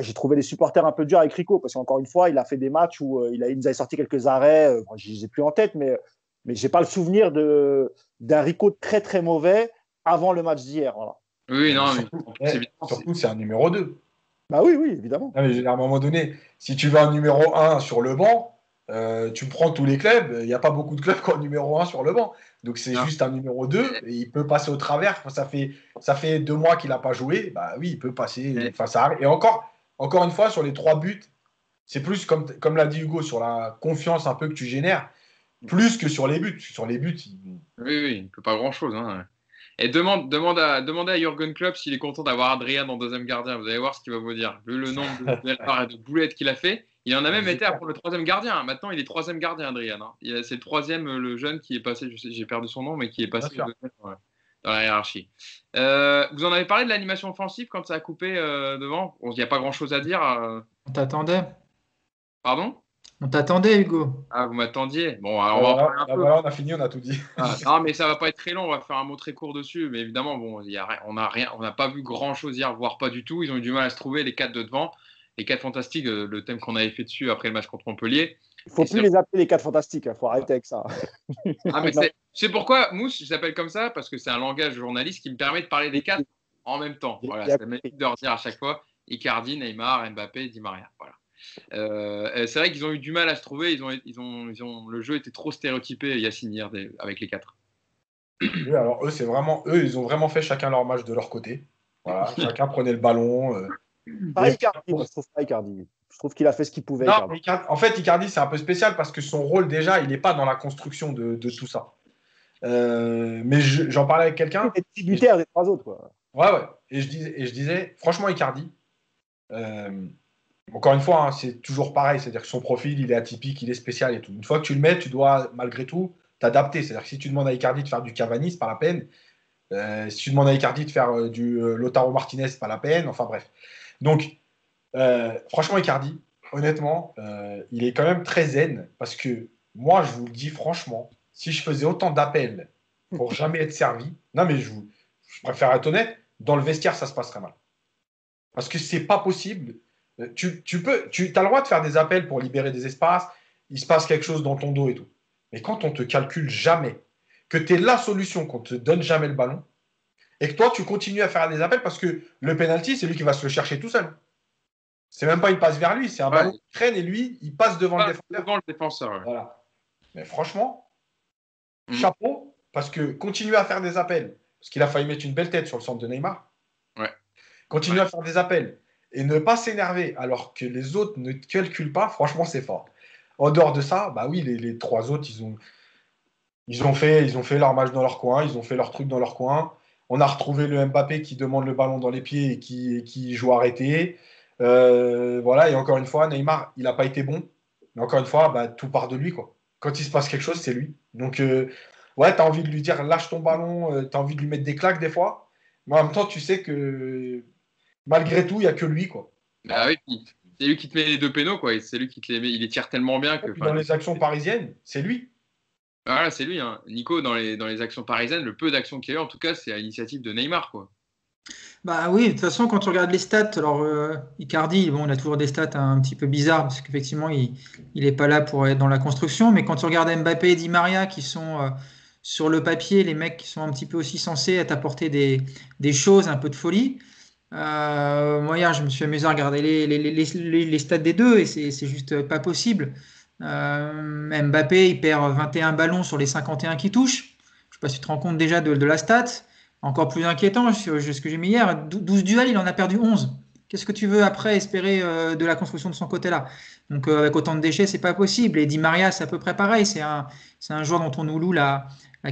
j'ai trouvé les supporters un peu durs avec Rico parce qu'encore une fois, il a fait des matchs où il nous avait sorti quelques arrêts. Je ne les ai plus en tête, mais je n'ai pas le souvenir d'un Rico très, très mauvais avant le match d'hier. Voilà. Oui, non, surtout, c'est un numéro 2. Bah oui, évidemment. Non, mais à un moment donné, si tu veux un numéro 1 sur le banc, tu prends tous les clubs, il n'y a pas beaucoup de clubs qui ont un numéro 1 sur le banc. Donc c'est juste un numéro 2 et il peut passer au travers. Ça fait 2 mois qu'il n'a pas joué. Bah oui, il peut passer. Enfin, ça arrive. Et encore une fois, sur les 3 buts, c'est plus comme l'a dit Hugo, sur la confiance un peu que tu génères, plus que sur les buts. Sur les buts, oui, il ne peut pas grand-chose. Hein. Et demandez à Jürgen Klopp s'il est content d'avoir Adrian en deuxième gardien. Vous allez voir ce qu'il va vous dire. Vu le nombre de et de boulettes qu'il a fait, il en a même été à prendre le 3e gardien. Maintenant, il est 3e gardien, Adrian. Hein. C'est le 3e, le jeune qui est passé, j'ai perdu son nom, mais qui est passé dans la hiérarchie. Vous en avez parlé de l'animation offensive quand ça a coupé devant. Il n'y a pas grand-chose à dire. On t'attendait. Pardon ? On t'attendait, Hugo. Ah, vous m'attendiez. Bon, alors on va en parler un peu. Voilà, on a fini, on a tout dit. Non, mais ça va pas être très long. On va faire un mot très court dessus. Mais évidemment, bon, on n'a pas vu grand-chose hier, voire pas du tout. Ils ont eu du mal à se trouver, les 4 de devant. Les 4 fantastiques, le thème qu'on avait fait dessus après le match contre Montpellier. Il ne faut plus les appeler les 4 fantastiques. Il faut arrêter avec ça. Ah, mais c'est pourquoi, Mousse, je s'appelle comme ça, parce que c'est un langage journaliste qui me permet de parler des 4 en même temps. Voilà, c'est la même de leur dire à chaque fois. Icardi, Neymar, Mbappé, Di Maria. Voilà. C'est vrai qu'ils ont eu du mal à se trouver. Le jeu était trop stéréotypé, Yacine, hier, avec les 4. Oui, alors eux, ils ont vraiment fait chacun leur match de leur côté. Voilà, chacun prenait le ballon. Pas Icardi, je trouve pas Icardi. Je trouve qu'il a fait ce qu'il pouvait. Non, en fait, Icardi, c'est un peu spécial parce que son rôle, déjà, il n'est pas dans la construction de tout ça. Mais j'en parlais avec quelqu'un. Il est tributaire des 3 autres, quoi. Ouais. Et je disais, franchement, Icardi, encore une fois, hein, c'est toujours pareil. C'est-à-dire que son profil, il est atypique, il est spécial et tout. Une fois que tu le mets, tu dois, malgré tout, t'adapter. C'est-à-dire que si tu demandes à Icardi de faire du Cavani, c'est pas la peine. Si tu demandes à Icardi de faire du Lautaro Martinez, c'est pas la peine. Enfin, bref. Donc, franchement, Icardi, honnêtement, il est quand même très zen parce que moi, je vous le dis franchement, si je faisais autant d'appels pour jamais être servi, non, mais je préfère être honnête, dans le vestiaire, ça se passerait mal. Parce que c'est pas possible. Tu as le droit de faire des appels pour libérer des espaces, il se passe quelque chose dans ton dos et tout. Mais quand on te calcule jamais, que tu es la solution, qu'on te donne jamais le ballon, et que toi, tu continues à faire des appels parce que le penalty, c'est lui qui va se le chercher tout seul. C'est même pas une passe vers lui, c'est un ballon qui traîne et lui, il passe devant le défenseur. Ouais. Voilà. Mais franchement, chapeau, parce que continuer à faire des appels, parce qu'il a failli mettre une belle tête sur le centre de Neymar. Ouais. Continuer à faire des appels et ne pas s'énerver alors que les autres ne calculent pas, franchement, c'est fort. En dehors de ça, bah oui, les 3 autres, ils ont fait leur match dans leur coin, ils ont fait leur truc dans leur coin. On a retrouvé le Mbappé qui demande le ballon dans les pieds et qui joue arrêté. Voilà, et encore une fois, Neymar, il n'a pas été bon. Mais encore une fois, bah, tout part de lui, quoi. Quand il se passe quelque chose, c'est lui. Donc, ouais, tu as envie de lui dire lâche ton ballon, tu as envie de lui mettre des claques des fois. Mais en même temps, tu sais que malgré tout, il n'y a que lui, quoi. Bah oui, c'est lui qui te met les 2 pénaux, quoi. Et c'est lui qui te les met, il les tire tellement bien que. Dans les actions parisiennes, c'est lui. Voilà, c'est lui. Hein. Nico, dans les actions parisiennes, le peu d'actions qu'il y a eu, en tout cas, c'est à l'initiative de Neymar, quoi. Bah oui, de toute façon, quand tu regardes les stats, alors Icardi, bon, il a toujours des stats un petit peu bizarres parce qu'effectivement, il n'est pas là pour être dans la construction. Mais quand tu regardes Mbappé et Di Maria qui sont sur le papier, les mecs qui sont un petit peu aussi censés t'apporter des choses, un peu de folie. Moi, hier, je me suis amusé à regarder les stats des deux et c'est juste pas possible. Mbappé, il perd 21 ballons sur les 51 qu'il touche. Je sais pas si tu te rends compte déjà de la stat. Encore plus inquiétant, ce que j'ai mis hier, 12 duels, il en a perdu 11. Qu'est-ce que tu veux après espérer de la construction de son côté-là? Donc avec autant de déchets, c'est pas possible. Et Di Maria, c'est à peu près pareil. C'est un joueur dont on nous loue la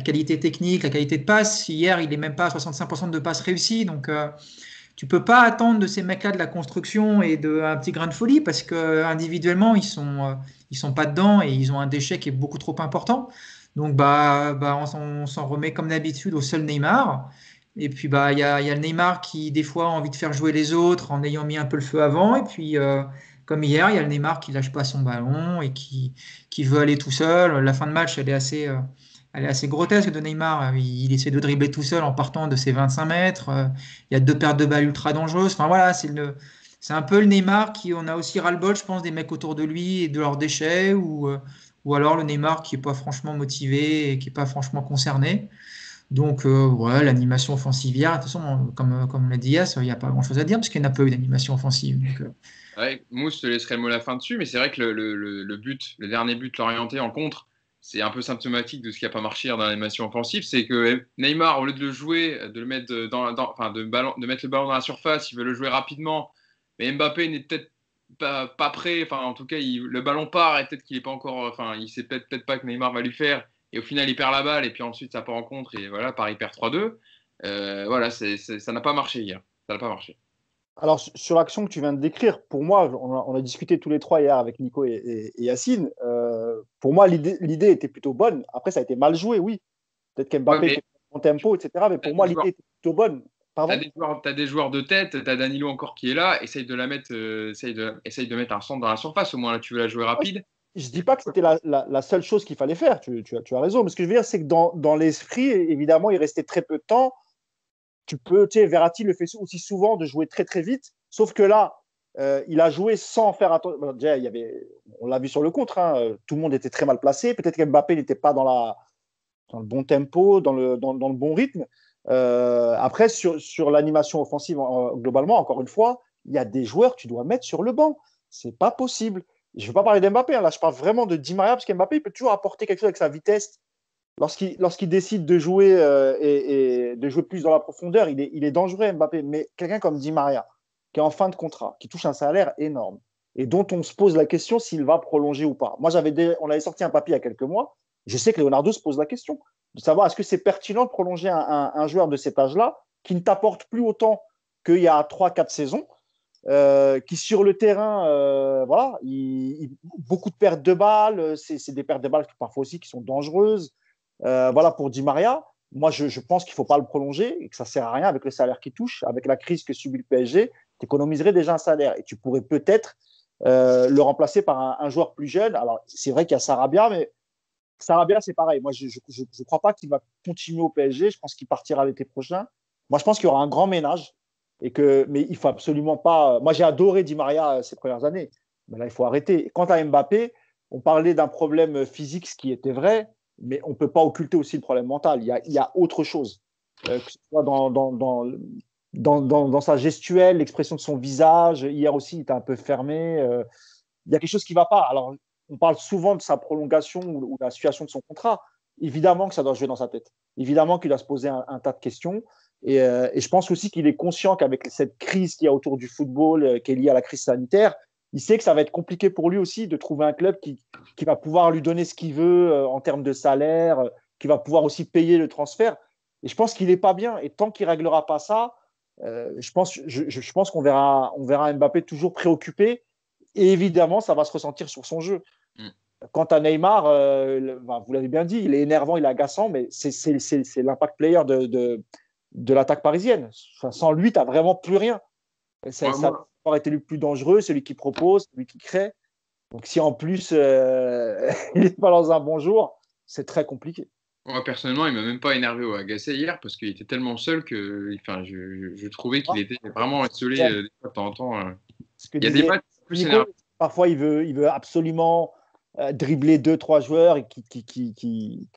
qualité technique, la qualité de passe. Hier, il n'est même pas à 65% de passes réussies. Donc tu peux pas attendre de ces mecs-là de la construction et un petit grain de folie parce que individuellement, ils sont pas dedans et ils ont un déchet qui est beaucoup trop important. Donc, on s'en remet comme d'habitude au seul Neymar. Et puis, il y a le Neymar qui, des fois, a envie de faire jouer les autres en ayant mis un peu le feu avant. Et puis, comme hier, il y a le Neymar qui lâche pas son ballon et qui veut aller tout seul. La fin de match, elle est assez grotesque de Neymar. Il essaie de dribbler tout seul en partant de ses 25 mètres. Il y a 2 pertes de balles ultra dangereuses. Enfin, voilà, c'est un peu le Neymar qui, on a aussi ras-le-bol, je pense, des mecs autour de lui et de leurs déchets ou alors le Neymar qui n'est pas franchement motivé et qui n'est pas franchement concerné. Donc, ouais, l'animation offensive hier, de toute façon, comme l'a dit Yass, il n'y a pas grand-chose à dire parce qu'il n'y en a pas eu d'animation offensive. Donc, Ouais, Mousse, je te laisserai le mot à la fin dessus, mais c'est vrai que le but, le dernier but, l'orienté en contre, c'est un peu symptomatique de ce qui n'a pas marché dans l'animation offensive. C'est que Neymar, au lieu de le jouer, de le mettre enfin, de mettre le ballon dans la surface, il veut le jouer rapidement. Mais Mbappé n'est peut-être pas prêt. Enfin, en tout cas, le ballon part et peut-être qu'il est pas encore. Enfin, il sait peut-être pas que Neymar va lui faire. Et au final, il perd la balle et puis ensuite, ça part en contre et voilà, Paris perd 3-2. Voilà, ça n'a pas marché hier. Ça n'a pas marché. Alors, sur l'action que tu viens de décrire, pour moi, on a discuté tous les trois hier avec Nico et Yacine. Pour moi, l'idée était plutôt bonne. Après, ça a été mal joué, oui. Peut-être Ouais, qu'Mbappé mais était en tempo, etc. Mais pour moi, l'idée était plutôt bonne. Pardon? t'as des joueurs de tête, t'as Danilo encore qui est là, essaye de la mettre, essaye de mettre un centre dans la surface, au moins là tu veux la jouer Moi, rapide. je ne dis pas que c'était la seule chose qu'il fallait faire. Tu as raison. Mais ce que je veux dire, c'est que dans l'esprit, évidemment, il restait très peu de temps. Tu sais, Verratti le fait aussi souvent de jouer très très vite. Sauf que là, il a joué sans faire attention. Bon, déjà, on l'a vu sur le contre, hein, tout le monde était très mal placé. Peut-être qu'Mbappé n'était pas dans le bon tempo, dans le bon rythme. Après, sur l'animation offensive, globalement, encore une fois, il y a des joueurs que tu dois mettre sur le banc. C'est pas possible. Je ne veux pas parler d'Mbappé, hein, là, je parle vraiment de Di Maria, parce qu'Mbappé, il peut toujours apporter quelque chose avec sa vitesse. Lorsqu'il décide de jouer et de jouer plus dans la profondeur, il est dangereux, Mbappé. Mais quelqu'un comme Di Maria, qui est en fin de contrat, qui touche un salaire énorme, et dont on se pose la question s'il va prolonger ou pas. Moi, on avait sorti un papier il y a quelques mois. Je sais que Leonardo se pose la question de savoir est-ce que c'est pertinent de prolonger un joueur de cet âge-là qui ne t'apporte plus autant qu'il y a 3-4 saisons, qui sur le terrain, voilà, beaucoup de pertes de balles, c'est des pertes de balles parfois aussi qui sont dangereuses. Voilà pour Di Maria. Moi, je pense qu'il ne faut pas le prolonger et que ça ne sert à rien avec le salaire qu'il touche, avec la crise que subit le PSG. Tu économiserais déjà un salaire et tu pourrais peut-être le remplacer par un joueur plus jeune. Alors, c'est vrai qu'il y a Sarabia, mais Sarabia, c'est pareil. Moi, je ne crois pas qu'il va continuer au PSG. Je pense qu'il partira l'été prochain. Moi, je pense qu'il y aura un grand ménage. Mais il faut absolument pas. Moi, j'ai adoré Di Maria ces premières années. Mais là, il faut arrêter. Quant à Mbappé, on parlait d'un problème physique, ce qui était vrai, mais on ne peut pas occulter aussi le problème mental. Il y a autre chose. Que ce soit dans sa gestuelle, l'expression de son visage. Hier aussi, il était un peu fermé. Il y a quelque chose qui ne va pas. Alors, on parle souvent de sa prolongation ou de la situation de son contrat. Évidemment que ça doit jouer dans sa tête. Évidemment qu'il doit se poser un tas de questions. Et je pense aussi qu'il est conscient qu'avec cette crise qu'il y a autour du football, qui est liée à la crise sanitaire, il sait que ça va être compliqué pour lui aussi de trouver un club qui va pouvoir lui donner ce qu'il veut en termes de salaire, qui va pouvoir aussi payer le transfert. Et je pense qu'il n'est pas bien. Et tant qu'il ne réglera pas ça, je pense qu'on verra Mbappé toujours préoccupé. Et évidemment, ça va se ressentir sur son jeu. Mm. Quant à Neymar, vous l'avez bien dit, il est énervant, il est agaçant, mais c'est l'impact player de l'attaque parisienne. Enfin, sans lui, tu n'as vraiment plus rien. Ça aurait été le plus dangereux, celui qui propose, celui qui crée. Donc si en plus, il n'est pas dans un bon jour, c'est très compliqué. Moi, personnellement, il ne m'a même pas énervé ou agacé hier parce qu'il était tellement seul que enfin, je trouvais qu'il était vraiment isolé des fois de temps en temps. Il y a des matchs plus énervés. Parfois, il veut absolument dribbler 2-3 joueurs et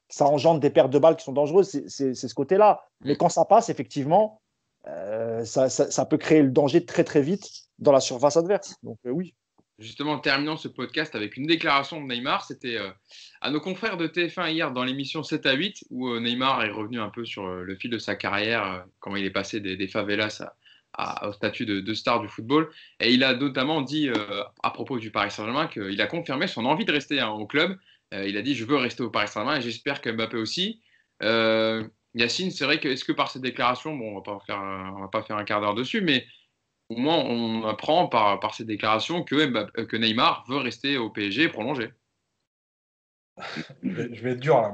ça engendre des pertes de balles qui sont dangereuses. C'est ce côté-là. Mais quand ça passe, effectivement, ça peut créer le danger très très vite dans la surface adverse. Donc oui. Justement, terminons ce podcast avec une déclaration de Neymar. C'était à nos confrères de TF1 hier dans l'émission 7 à 8 où Neymar est revenu un peu sur le fil de sa carrière, comment il est passé des favelas au statut de star du football. Et il a notamment dit à propos du Paris Saint-Germain qu'il a confirmé son envie de rester au club. Il a dit « Je veux rester au Paris Saint-Germain et j'espère que Mbappé aussi ». Yacine, c'est vrai que est-ce que par cette déclaration, bon, on va pas faire un quart d'heure dessus, mais au moins on apprend par ces déclarations que Neymar veut rester au PSG et prolonger. je vais être dur là,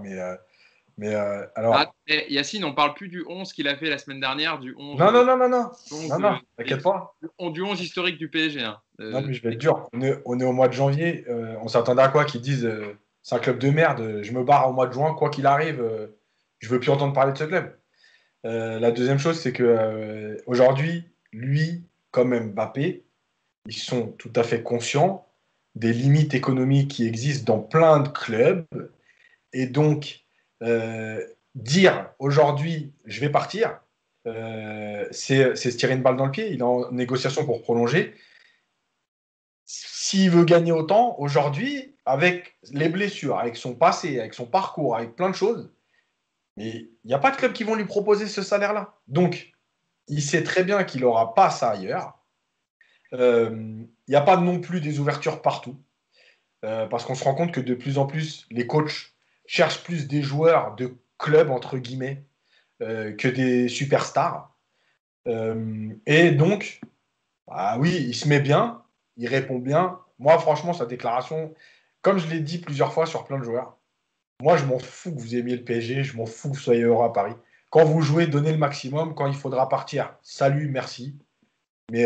alors. Ah, Yacine, on parle plus du 11 qu'il a fait la semaine dernière, du 11, Non, t'inquiète pas. Du 11 historique du PSG. Hein. Non, mais je vais être dur. On est au mois de janvier. On s'attendait à quoi qu'ils disent c'est un club de merde, je me barre au mois de juin, quoi qu'il arrive, je veux plus entendre parler de ce club. La deuxième chose, c'est que aujourd'hui, lui, comme Mbappé, ils sont tout à fait conscients des limites économiques qui existent dans plein de clubs. Et donc, dire aujourd'hui, je vais partir, c'est se tirer une balle dans le pied. Il est en négociation pour prolonger. S'il veut gagner autant, aujourd'hui, avec les blessures, avec son passé, avec son parcours, avec plein de choses, mais il n'y a pas de club qui vont lui proposer ce salaire-là. Donc, il sait très bien qu'il n'aura pas ça ailleurs. Il n'y a pas non plus des ouvertures partout. Parce qu'on se rend compte que de plus en plus, les coachs cherchent plus des joueurs de club, entre guillemets, que des superstars. Et donc, bah oui, il se met bien, il répond bien. Moi, franchement, sa déclaration, comme je l'ai dit plusieurs fois sur plein de joueurs, moi, je m'en fous que vous aimiez le PSG, je m'en fous que vous soyez heureux à Paris. Quand vous jouez, donnez le maximum. Quand il faudra partir, salut, merci. Mais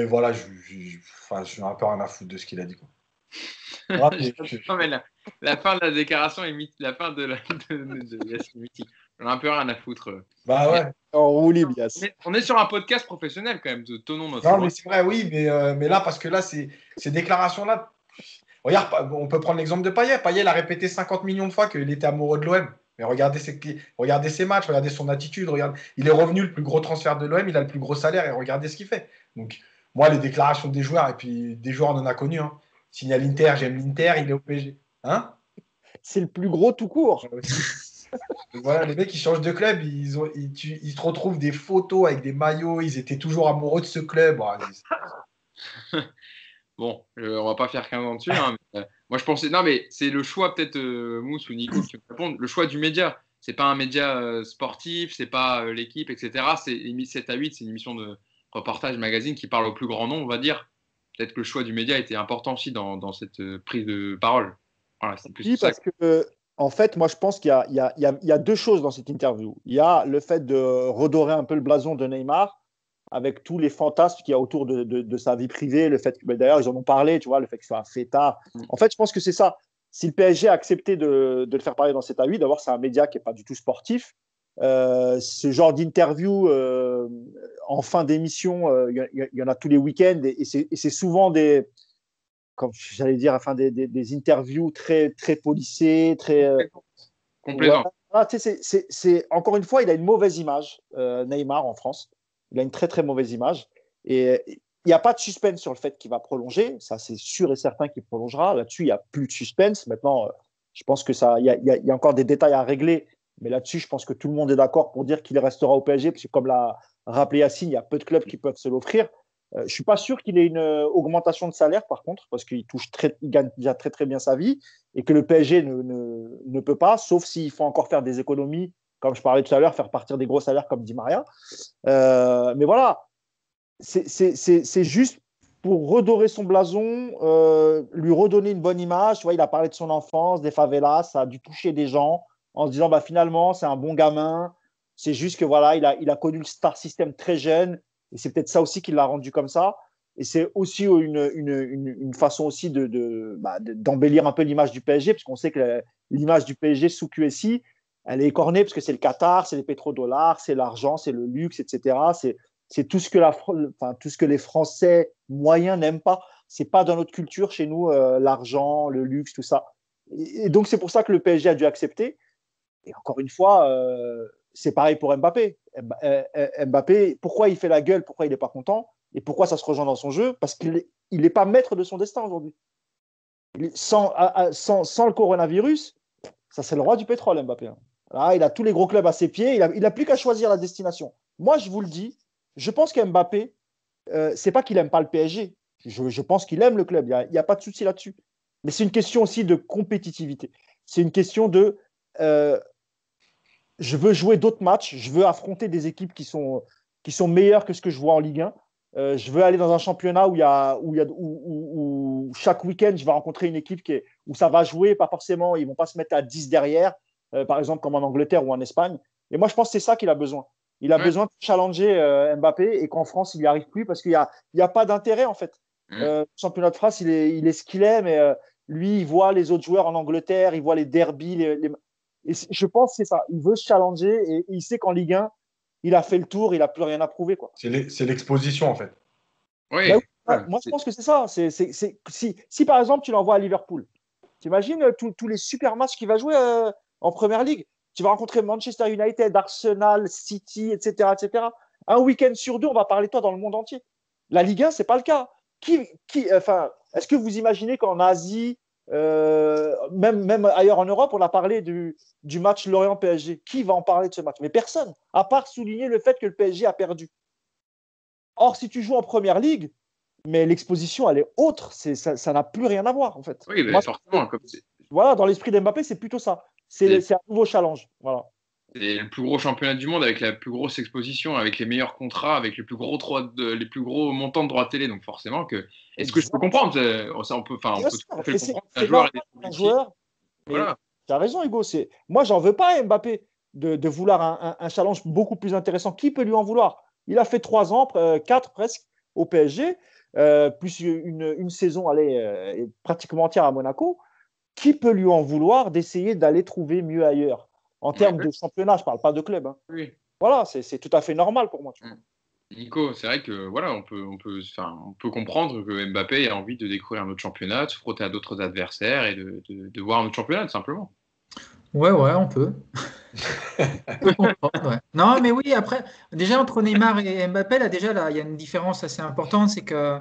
voilà, enfin, je suis un peu rien à foutre de ce qu'il a dit, quoi. Non, mais la fin de la déclaration est la fin de Yacine mythique. On a un peu rien à foutre. Bah ouais. En roue libre, Yass. On est sur un podcast professionnel quand même. Tenons notre. Non, mais c'est vrai, oui, mais là, parce que là, ces déclarations-là, regarde, on peut prendre l'exemple de Payet. Payet a répété 50 millions de fois qu'il était amoureux de l'OM. Mais regardez ses matchs, regardez son attitude. Il est revenu le plus gros transfert de l'OM, il a le plus gros salaire et regardez ce qu'il fait. Donc, moi, les déclarations des joueurs, et puis des joueurs, on en a connu. Hein. Signe à l'Inter, j'aime l'Inter, il est au PSG. Hein? C'est le plus gros tout court. Donc voilà, les mecs, ils changent de club, ils se retrouvent des photos avec des maillots, ils étaient toujours amoureux de ce club. Bon, on va pas faire 15 ans dessus. Hein, mais, moi, je pensais. Non, mais c'est le choix, peut-être Mousse ou Nico qui me répondent. Le choix du média. C'est pas un média sportif, c'est pas l'équipe, etc. C'est 7 à 8, c'est une émission de reportage magazine qui parle au plus grand nombre, on va dire. Peut-être que le choix du média était important aussi dans cette prise de parole. Voilà, c'est plus Oui, ça. parce que, en fait, moi, je pense qu'il y a deux choses dans cette interview. Il y a le fait de redorer un peu le blason de Neymar avec tous les fantasmes qu'il y a autour de sa vie privée, le fait que, d'ailleurs, ils en ont parlé, tu vois, le fait qu'il soit un fêtard. En fait, je pense que c'est ça. Si le PSG a accepté de le faire parler dans 7 à 8, d'abord, c'est un média qui n'est pas du tout sportif. Ce genre d'interview en fin d'émission, il y en a tous les week-ends et c'est souvent comme j'allais dire, enfin, des interviews très, très policées, très. Complaisant. Voilà. Encore une fois, il a une mauvaise image, Neymar, en France. Il a une très, très mauvaise image. Et il n'y a pas de suspense sur le fait qu'il va prolonger. Ça, c'est sûr et certain qu'il prolongera. Là-dessus, il n'y a plus de suspense. Maintenant, je pense que il y a encore des détails à régler. Mais là-dessus, je pense que tout le monde est d'accord pour dire qu'il restera au PSG. Parce que, comme l'a rappelé Yacine, il y a peu de clubs qui peuvent se l'offrir. Je ne suis pas sûr qu'il ait une augmentation de salaire, par contre, parce qu'il gagne déjà très, très bien sa vie et que le PSG ne peut pas, sauf s'il faut encore faire des économies, comme je parlais tout à l'heure, faire partir des gros salaires comme dit Maria. Mais voilà, c'est juste pour redorer son blason, lui redonner une bonne image. Tu vois, il a parlé de son enfance, des favelas, ça a dû toucher des gens en se disant bah, finalement, c'est un bon gamin. C'est juste que voilà, il a connu le star system très jeune. Et c'est peut-être ça aussi qui l'a rendu comme ça. Et c'est aussi une façon aussi d'embellir un peu l'image du PSG, parce qu'on sait que l'image du PSG sous QSI, elle est écornée, parce que c'est le Qatar, c'est les pétrodollars, c'est l'argent, c'est le luxe, etc. C'est tout ce que les Français moyens n'aiment pas. C'est pas dans notre culture chez nous, l'argent, le luxe, tout ça. Et donc c'est pour ça que le PSG a dû accepter. Et encore une fois, c'est pareil pour Mbappé. Mbappé, pourquoi il fait la gueule, pourquoi il n'est pas content et pourquoi ça se rejoint dans son jeu? Parce qu'il n'est pas maître de son destin aujourd'hui. Sans le coronavirus, ça c'est le roi du pétrole, Mbappé. Là, il a tous les gros clubs à ses pieds, il n'a plus qu'à choisir la destination. Moi, je vous le dis, je pense qu'Mbappé, c'est pas qu'il n'aime pas le PSG. Je pense qu'il aime le club, il n'y a pas de souci là-dessus. Mais c'est une question aussi de compétitivité. C'est une question de je veux jouer d'autres matchs, je veux affronter des équipes qui sont meilleures que ce que je vois en Ligue 1. je veux aller dans un championnat où chaque week-end, je vais rencontrer une équipe où ça va jouer, pas forcément, ils ne vont pas se mettre à 10 derrière, par exemple comme en Angleterre ou en Espagne. Et moi, je pense que c'est ça qu'il a besoin. Il a besoin de challenger Mbappé et qu'en France, il n'y arrive plus parce qu'il n'y a pas d'intérêt, en fait. Le championnat de France, il est ce qu'il est, mais lui, il voit les autres joueurs en Angleterre, il voit les derbies. Et je pense que c'est ça. Il veut se challenger et il sait qu'en Ligue 1, il a fait le tour, il n'a plus rien à prouver, quoi. C'est l'exposition, en fait. Oui. Moi, je pense que c'est ça. Si, par exemple, tu l'envoies à Liverpool, tu imagines tous les super matchs qu'il va jouer en Première Ligue. Tu vas rencontrer Manchester United, Arsenal, City, etc., etc. Un week-end sur 2, on va parler de toi dans le monde entier. La Ligue 1, ce n'est pas le cas. Est-ce que vous imaginez qu'en Asie, même ailleurs en Europe, on a parlé du match Lorient-PSG? Qui va en parler de ce match? Mais personne, à part souligner le fait que le PSG a perdu. Or, si tu joues en Première Ligue, mais l'exposition, elle est autre. Ça n'a plus rien à voir, en fait. Oui, mais forcément. Voilà, dans l'esprit d'Mbappé, c'est plutôt ça. C'est un nouveau challenge. Voilà. C'est le plus gros championnat du monde avec la plus grosse exposition, avec les meilleurs contrats, avec les plus gros montants de droits télé. Donc forcément que. Est-ce que je peux comprendre ça, on peut c'est normal un joueur. Voilà. Tu as raison, Hugo. Moi, j'en veux pas à Mbappé de vouloir un challenge beaucoup plus intéressant. Qui peut lui en vouloir? Il a fait 3 ans, 4 presque au PSG, plus une saison pratiquement entière à Monaco. Qui peut lui en vouloir d'essayer d'aller trouver mieux ailleurs? En termes de championnat, je ne parle pas de club. Hein. Oui. Voilà, c'est tout à fait normal pour moi. Nico, c'est vrai que voilà, on peut comprendre que Mbappé a envie de découvrir un autre championnat, de se frotter à d'autres adversaires et de voir un autre championnat, tout simplement. Ouais, on peut. On peut comprendre, ouais. Non, mais oui, après, déjà entre Neymar et Mbappé, là, il y a une différence assez importante, c'est que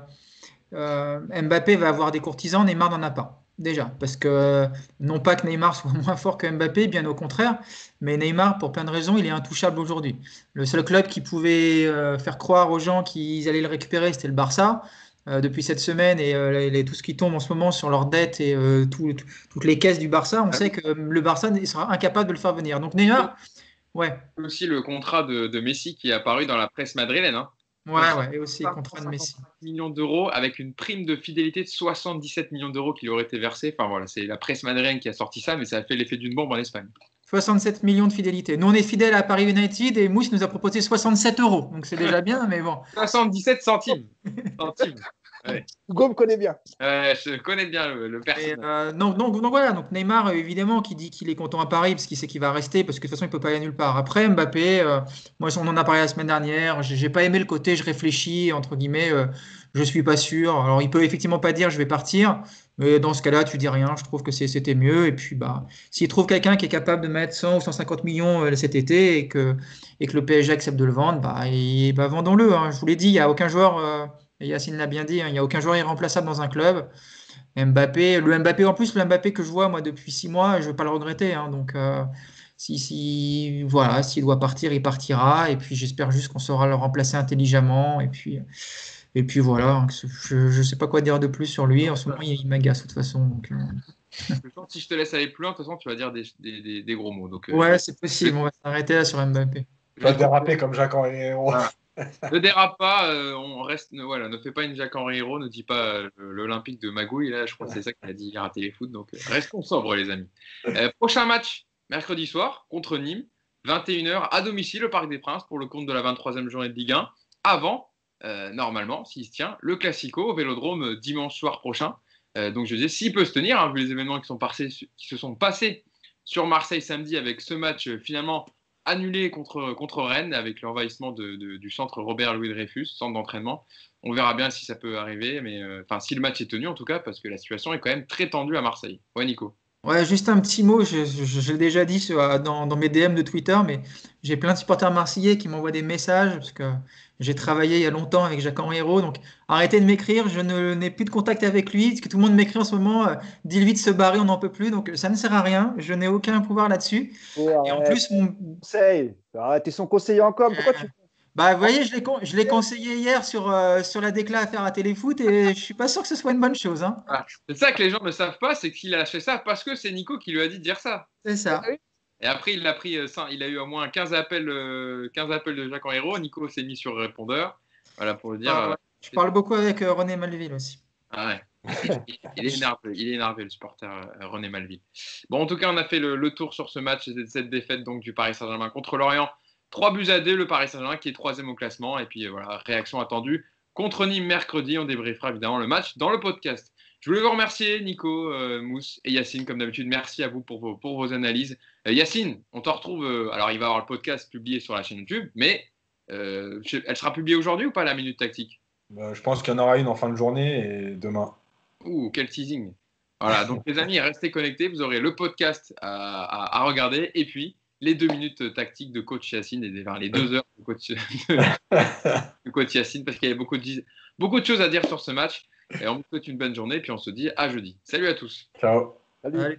Mbappé va avoir des courtisans, Neymar n'en a pas. Déjà, parce que non pas que Neymar soit moins fort que Mbappé, bien au contraire, mais Neymar, pour plein de raisons, il est intouchable aujourd'hui. Le seul club qui pouvait faire croire aux gens qu'ils allaient le récupérer, c'était le Barça. Depuis cette semaine et tout ce qui tombe en ce moment sur leurs dettes et toutes les caisses du Barça, on sait que le Barça sera incapable de le faire venir. Donc Neymar, ouais. Aussi le contrat de Messi qui est apparu dans la presse madrilène. Hein. Ouais, et aussi le contrat de Messi. Millions d'euros avec une prime de fidélité de 77 millions d'euros qui lui aurait été versée. Enfin voilà, c'est la presse madrilène qui a sorti ça, mais ça a fait l'effet d'une bombe en Espagne. 67 millions de fidélité. Nous, on est fidèles à Paris United et Mousse nous a proposé 67 euros. Donc c'est déjà bien, mais bon. 77 centimes. Ouais. Hugo me connaît bien. Je connais bien le personnage. Donc voilà, donc Neymar, évidemment, qui dit qu'il est content à Paris parce qu'il sait qu'il va rester, parce que de toute façon, il ne peut pas aller nulle part. Après, Mbappé, moi, on en a parlé la semaine dernière, j'ai pas aimé le côté je réfléchis, entre guillemets, je suis pas sûr. Alors, il peut effectivement pas dire je vais partir, mais dans ce cas-là, tu dis rien, je trouve que c'était mieux. Et puis, s'il trouve quelqu'un qui est capable de mettre 100 ou 150 millions cet été et que le PSG accepte de le vendre, vendons-le. Hein. Je vous l'ai dit, il n'y a aucun joueur. Et Yacine l'a bien dit, hein, il n'y a aucun joueur irremplaçable dans un club. Le Mbappé que je vois moi depuis 6 mois, je ne vais pas le regretter. Hein, donc s'il doit partir, il partira. Et puis j'espère juste qu'on saura le remplacer intelligemment. Et puis voilà, je ne sais pas quoi dire de plus sur lui. En ce moment, il m'agace de toute façon. Donc, si je te laisse aller plus loin, de toute façon, tu vas dire des gros mots. Donc, ouais, c'est possible. On va s'arrêter là sur Mbappé. Tu vas déraper comme Jacques-Henri Hérault. Ne dérape pas, on reste, ne fais pas une Jacques-Henri Hérault, ne dis pas l'Olympique de Magouille, là, je crois que c'est ça qu'il a dit, il a raté les foot, donc restons sobres les amis. Prochain match, mercredi soir, contre Nîmes, 21h, à domicile au Parc des Princes, pour le compte de la 23e journée de Ligue 1, avant, normalement, s'il se tient, le Classico au Vélodrome dimanche soir prochain. Donc je disais, s'il peut se tenir, hein, vu les événements qui se sont passés sur Marseille samedi, avec ce match finalement annulé contre Rennes avec l'envahissement du centre Robert-Louis Dreyfus, centre d'entraînement. On verra bien si ça peut arriver, mais si le match est tenu en tout cas, parce que la situation est quand même très tendue à Marseille. Ouais, Nico. Ouais, juste un petit mot, je l'ai déjà dit dans mes DM de Twitter, mais j'ai plein de supporters marseillais qui m'envoient des messages, parce que j'ai travaillé il y a longtemps avec Jacques-Henri Hérault, donc arrêtez de m'écrire, je n'ai plus de contact avec lui, parce que tout le monde m'écrit en ce moment, dis-lui de se barrer, on n'en peut plus, donc ça ne sert à rien, je n'ai aucun pouvoir là-dessus. Et en plus, t'es son conseiller en com, pourquoi tu... Vous voyez, je l'ai conseillé hier sur la décla à faire à Téléfoot et je suis pas sûr que ce soit une bonne chose. Hein. C'est ça que les gens ne savent pas, c'est qu'il a fait ça parce que c'est Nico qui lui a dit de dire ça. C'est ça. Et après, il a eu au moins 15 appels de Jacques-Henri Hérault. Nico s'est mis sur répondeur. Voilà, pour le dire. Je parle beaucoup avec René Malville aussi. Ah ouais. Il est énervé, le supporter René Malville. Bon, en tout cas, on a fait le tour sur ce match et cette défaite donc, du Paris Saint-Germain contre Lorient. 3-2, le Paris Saint-Germain qui est 3e au classement. Et puis voilà, réaction attendue contre Nîmes mercredi. On débriefera évidemment le match dans le podcast. Je voulais vous remercier, Nico, Mousse et Yacine, comme d'habitude. Merci à vous pour vos analyses. Yacine, on te retrouve. Alors, il va y avoir le podcast publié sur la chaîne YouTube, mais elle sera publiée aujourd'hui ou pas, la Minute Tactique? Je pense qu'il y en aura une en fin de journée et demain. Ouh, quel teasing. Voilà, donc les amis, restez connectés. Vous aurez le podcast à regarder et puis les 2 minutes tactiques de coach Yacine et les 2 heures de coach Yacine parce qu'il y avait beaucoup de choses à dire sur ce match. Et on vous souhaite une bonne journée et puis on se dit à jeudi. Salut à tous. Ciao. Salut. Allez.